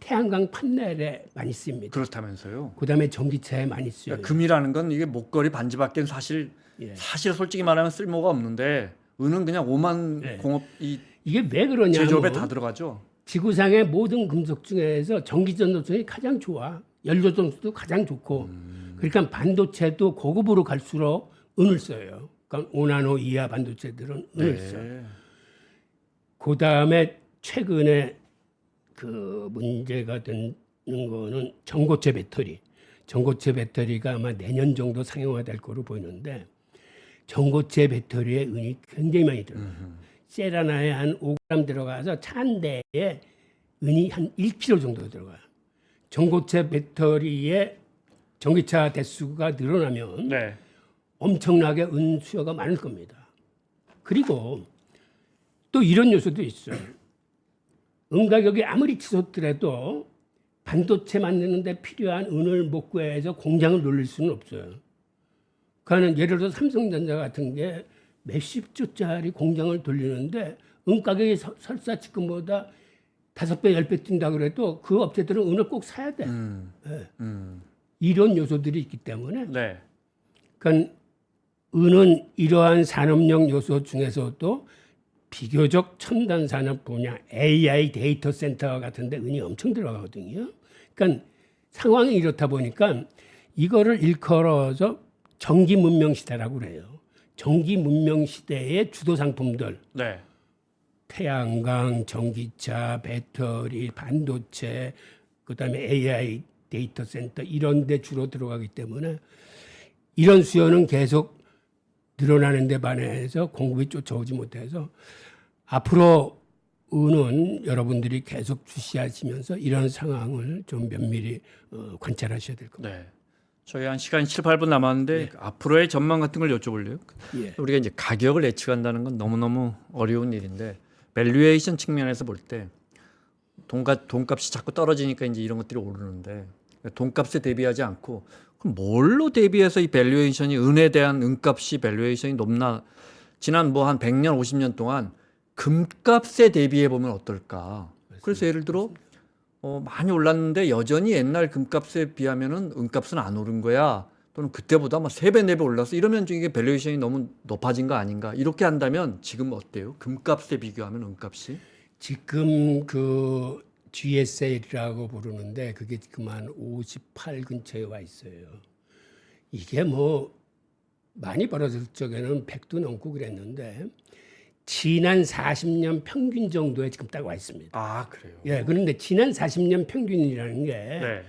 태양광 판넬에 많이 씁니다. 그렇다면서요. 그다음에 전기차에 많이 쓰여요. 그러니까 금이라는 건 이게 목걸이 반지밖에는 사실 솔직히 말하면 쓸모가 없는데 은은 그냥 오만 공업 이 이게 왜 그러냐면 제조업에 다 들어가죠. 지구상의 모든 금속 중에서 전기 전도성이 가장 좋아. 연료 전도도 가장 좋고. 그러니까 반도체도 고급으로 갈수록 은을 써요. 그러니까 5나노 이하 반도체들은 은을 써요. 그 다음에 최근에 그 문제가 되는 거는 전고체 배터리. 전고체 배터리가 아마 내년 정도 상용화될 거로 보이는데 전고체 배터리에 은이 굉장히 많이 들어가요. 셀 하나에 한 5g 들어가서 차 한 대에 은이 한 1kg 정도 들어가요. 전고체 배터리에 전기차 대수가 늘어나면 네. 엄청나게 은 수요가 많을 겁니다. 그리고 또 이런 요소도 있어요. 은 가격이 아무리 치솟더라도 반도체 만드는데 필요한 은을 못 구해서 공장을 돌릴 수는 없어요. 그러니까 예를 들어 삼성전자 같은 게 몇십 조짜리 공장을 돌리는데 은 가격이 설사 지금보다 5배, 10배 뛴다 그래도 그 업체들은 은을 꼭 사야 돼. 예. 음. 이런 요소들이 있기 때문에 네. 그러니까 은은 이러한 산업용 요소 중에서도 비교적 첨단 산업 분야 AI 데이터 센터 같은 데 은이 엄청 들어가거든요. 그러니까 상황이 이렇다 보니까 이거를 일컬어서 전기 문명 시대라고 그래요. 전기 문명 시대의 주도 상품들 네. 태양광, 전기차, 배터리, 반도체, 그다음에 AI 데이터 센터 이런 데 주로 들어가기 때문에 이런 수요는 계속 늘어나는 데 반해서 공급이 쫓아오지 못해서 앞으로 은은 여러분들이 계속 주시하시면서 이런 상황을 좀 면밀히 관찰하셔야 될 겁니다. 네. 저희 한 시간 7, 8분 남았는데 앞으로의 전망 같은 걸 여쭤볼래요? 예. 우리가 이제 가격을 예측한다는 건 너무너무 어려운 일인데 밸류에이션 측면에서 볼 때 돈값이 자꾸 떨어지니까 이제 이런 것들이 오르는데 돈값에 대비하지 않고 그럼 뭘로 대비해서 이 밸류에이션이 은에 대한 은값이 밸류에이션이 높나 지난 뭐 한 100년 50년 동안 금값에 대비해 보면 어떨까? 그래서 예를 들어 많이 올랐는데 여전히 옛날 금값에 비하면은 은값은 안 오른 거야. 또는 그때보다 막 3배, 4배 올랐어. 이러면 이게 밸류에이션이 너무 높아진 거 아닌가? 이렇게 한다면 지금 어때요? 금값에 비교하면 은값이? 지금 그 GSL이라고 부르는데 그게 지금 한 58 근처에 와 있어요. 이게 뭐 많이 벌어질 적에는 100도 넘고 그랬는데 지난 40년 평균 정도에 지금 딱 와 있습니다. 아, 그래요? 예, 그런데 지난 40년 평균이라는 게 네.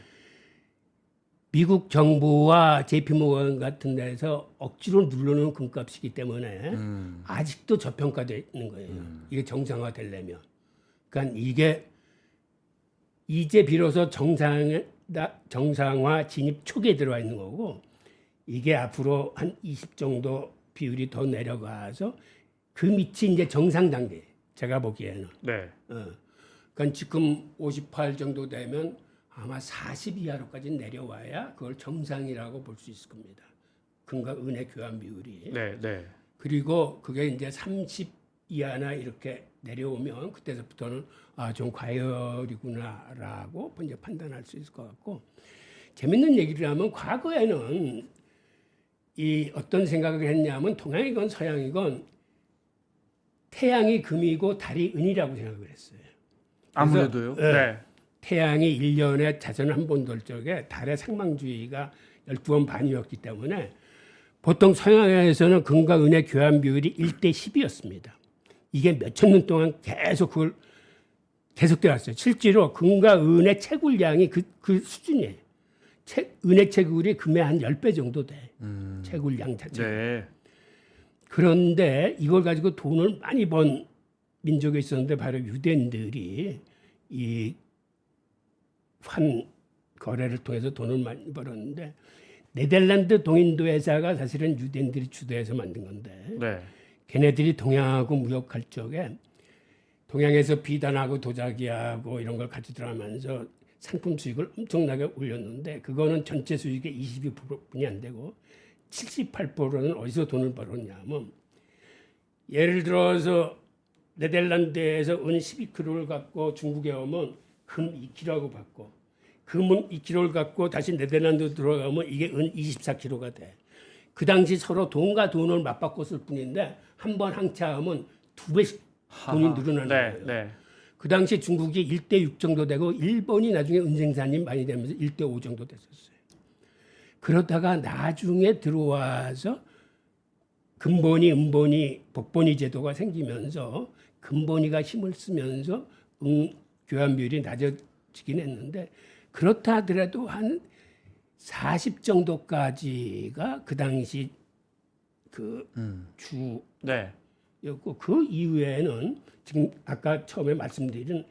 미국 정부와 JP모건 같은 데서 억지로 누르는 금값이기 때문에 아직도 저평가되어 있는 거예요. 이게 정상화 되려면. 그러니까 이게 이제 비로소 정상화 진입 초기에 들어와 있는 거고 이게 앞으로 한 20 정도 비율이 더 내려가서 그 밑이 이제 정상 단계. 제가 보기에는. 네. 그러니까 지금 58 정도 되면 아마 40 이하로까지 내려와야 그걸 정상이라고 볼 수 있을 겁니다. 금과 은의 교환 비율이. 네, 네. 그리고 그게 이제 30 이하나 이렇게 내려오면 그때부터는 좀 과열이구나라고 이제 판단할 수 있을 것 같고 재밌는 얘기를 하면 과거에는 이 어떤 생각을 했냐면 동양이건 서양이건 태양이 금이고 달이 은이라고 생각을 했어요. 아무래도요. 네. 태양이 1년에 자전 한 번 돌 적에 달의 상망주의가 12번 반이었기 때문에 보통 서양에서는 금과 은의 교환 비율이 1대 10이었습니다. 이게 몇천 년 동안 계속 그걸 계속되어 왔어요. 실제로 금과 은의 채굴량이 그 수준이에요. 은의 채굴이 금의 한 10배 정도 돼. 채굴량 자체가. 네. 그런데 이걸 가지고 돈을 많이 번 민족이 있었는데 바로 유대인들이 이 환 거래를 통해서 돈을 많이 벌었는데 네덜란드 동인도 회사가 사실은 유대인들이 주도해서 만든 건데 네. 걔네들이 동양하고 무역할 적에 동양에서 비단하고 도자기하고 이런 걸 가져들어가면서 상품 수익을 엄청나게 올렸는데 그거는 전체 수익의 22%뿐이 안 되고 78%는 어디서 돈을 벌었냐면 예를 들어서 네덜란드에서 은 12kg를 갖고 중국에 오면 금 2kg하고 받고 금은 2kg를 갖고 다시 네덜란드 들어가면 이게 은 24kg가 돼. 그 당시 서로 돈과 돈을 맞바꿨을 뿐인데 한 번 항차하면 2배씩 돈이 늘어나는 거예요. 네. 그 당시 중국이 1대 6 정도 되고 일본이 나중에 은생산이 많이 되면서 1대 5 정도 됐었어요. 그러다가 나중에 들어와서 금본위, 은본위, 복본위 제도가 생기면서 금본위가 힘을 쓰면서 교환 비율이 낮아지긴 했는데 그렇다 하더라도 한 40 정도까지가 그 당시 그 네. 주였고 그 이후에는 지금 아까 처음에 말씀드린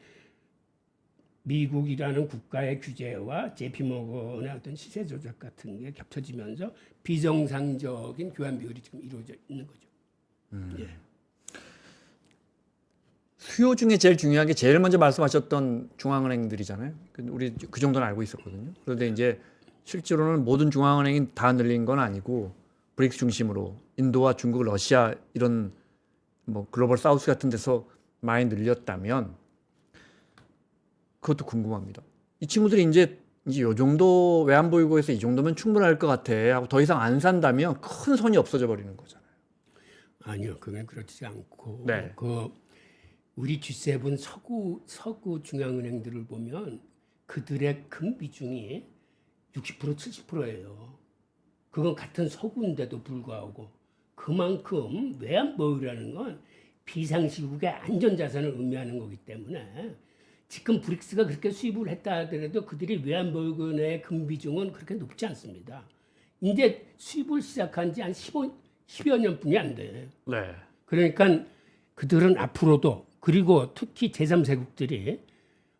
미국이라는 국가의 규제와 JP모건의 어떤 시세 조작 같은 게 겹쳐지면서 비정상적인 교환 비율이 지금 이루어져 있는 거죠. 예. 수요 중에 제일 중요한 게 제일 먼저 말씀하셨던 중앙은행들이잖아요. 우리 그 정도는 알고 있었거든요. 그런데 이제 실제로는 모든 중앙은행이 다 늘린 건 아니고 브릭스 중심으로 인도와 중국, 러시아 이런 뭐 글로벌 사우스 같은 데서 많이 늘렸다면 그것도 궁금합니다. 이 친구들이 이제 요 정도 외환보유고에서 이 정도면 충분할 것 같아 하고 더 이상 안 산다면 큰 손이 없어져 버리는 거잖아요. 아니요, 그건 그렇지 않고 네. 그 우리 G7 서구 중앙은행들을 보면 그들의 금 비중이 60% 70%예요. 그건 같은 서구인데도 불구하고 그만큼 외환보유라는 건 비상시국의 안전자산을 의미하는 거기 때문에 지금 브릭스가 그렇게 수입을 했다 하더라도 그들이 외환보유고 내의 금 비중은 그렇게 높지 않습니다. 이제 수입을 시작한 지 한 10여 년뿐이 안 돼. 네. 그러니까 그들은 앞으로도 그리고 특히 제3세국들이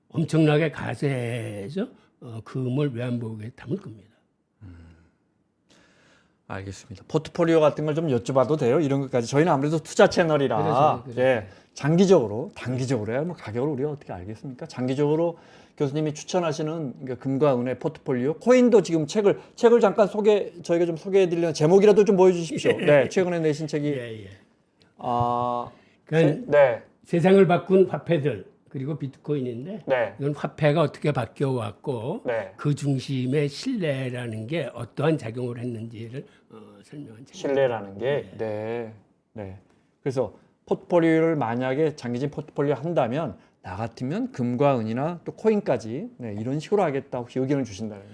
엄청나게 가세해서 금을 외환보유고에 담을 겁니다. 알겠습니다. 포트폴리오 같은 걸 좀 여쭤봐도 돼요? 이런 것까지. 저희는 아무래도 투자 채널이라 그래서. 예, 장기적으로, 단기적으로야 뭐 가격을 우리가 어떻게 알겠습니까? 장기적으로 교수님이 추천하시는 그러니까 금과 은의 포트폴리오, 코인도 지금 책을 잠깐 저희가 좀 소개해드리려는 제목이라도 좀 보여주십시오. 네, 최근에 내신 책이 예. 네, 세상을 바꾼 화폐들 그리고 비트코인인데 네, 이건 화폐가 어떻게 바뀌어 왔고 네. 그 중심의 신뢰라는 게 어떠한 작용을 했는지를 설명한 책. 신뢰라는 게, 네. 그래서 포트폴리오를 만약에 장기적인 포트폴리오 한다면 나 같으면 금과 은이나 또 코인까지 이런 식으로 하겠다. 혹시 의견을 주신다면?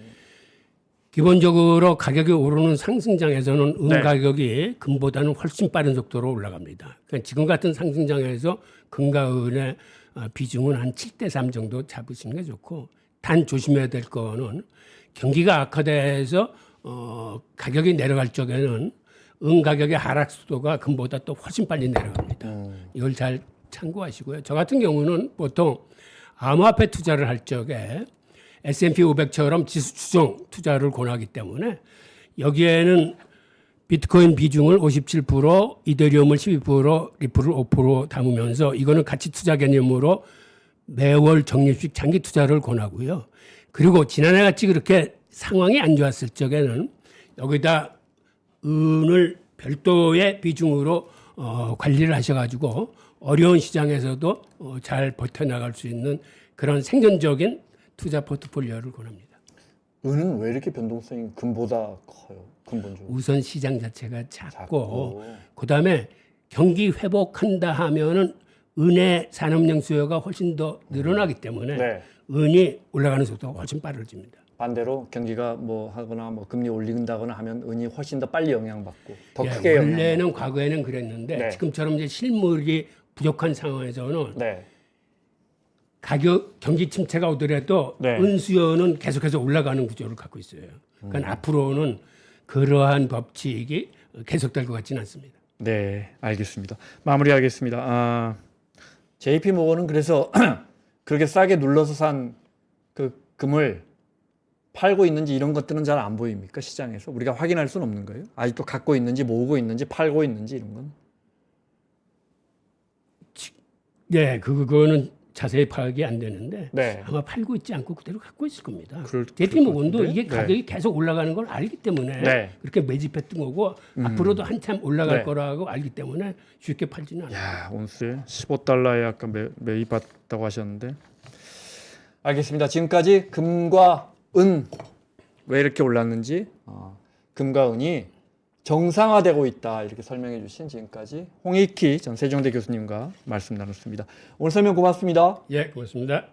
기본적으로 가격이 오르는 상승장에서는 은 네. 가격이 금보다는 훨씬 빠른 속도로 올라갑니다. 그러니까 지금 같은 상승장에서 금과 은의 비중은 한 7대3 정도 잡으시는 게 좋고, 단 조심해야 될 거는 경기가 악화돼서 가격이 내려갈 적에는 은 가격의 하락 속도가 금보다 또 훨씬 빨리 내려갑니다. 이걸 잘 참고하시고요. 저 같은 경우는 보통 암호화폐 투자를 할 적에 S&P 500처럼 지수 추종 투자를 권하기 때문에 여기에는 비트코인 비중을 57%, 이더리움을 12%, 리플을 5% 담으면서 이거는 가치 투자 개념으로 매월 적립식 장기 투자를 권하고요. 그리고 지난해 같이 그렇게 상황이 안 좋았을 적에는 여기다 은을 별도의 비중으로 관리를 하셔가지고 어려운 시장에서도 잘 버텨나갈 수 있는 그런 생존적인 투자 포트폴리오를 권합니다. 은은 왜 이렇게 변동성이 금보다 커요? 근본적으로. 우선 시장 자체가 작고 그다음에 경기 회복한다 하면은 은의 산업용 수요가 훨씬 더 늘어나기 때문에 네. 은이 올라가는 속도가 훨씬 빠르집니다. 반대로 경기가 뭐 하거나 뭐 금리 올린다거나 하면 은이 훨씬 더 빨리 영향받고 더 예, 크게 원래는 과거에는 그랬는데 네. 지금처럼 이제 실물이 부족한 상황에서는 네. 경기 침체가 오더라도 네. 은 수요는 계속해서 올라가는 구조를 갖고 있어요. 그러니까 앞으로는 그러한 법칙이 계속될 것 같지는 않습니다. 네, 알겠습니다. 마무리하겠습니다. JP 모건은 그래서 그렇게 싸게 눌러서 산 그 금을 팔고 있는지 이런 것들은 잘 안 보입니까? 시장에서 우리가 확인할 수는 없는 거예요? 아직도 갖고 있는지 모으고 있는지 팔고 있는지 이런 건? 네, 그거는 자세히 파악이 안 되는데 네. 아마 팔고 있지 않고 그대로 갖고 있을 겁니다. 그럴 JP 모건도 것 같은데? 이게 가격이 계속 올라가는 걸 알기 때문에 네. 그렇게 매집했던 거고 앞으로도 한참 올라갈 네. 거라고 알기 때문에 쉽게 팔지는 않아요. 야, 온스에 15달러에 아까 매입했다고 하셨는데. 알겠습니다. 지금까지 금과 은 왜 이렇게 올랐는지, 금과 은이 정상화되고 있다 이렇게 설명해 주신 지금까지 홍익희 전 세종대 교수님과 말씀 나눴습니다. 오늘 설명 고맙습니다. 예, 고맙습니다.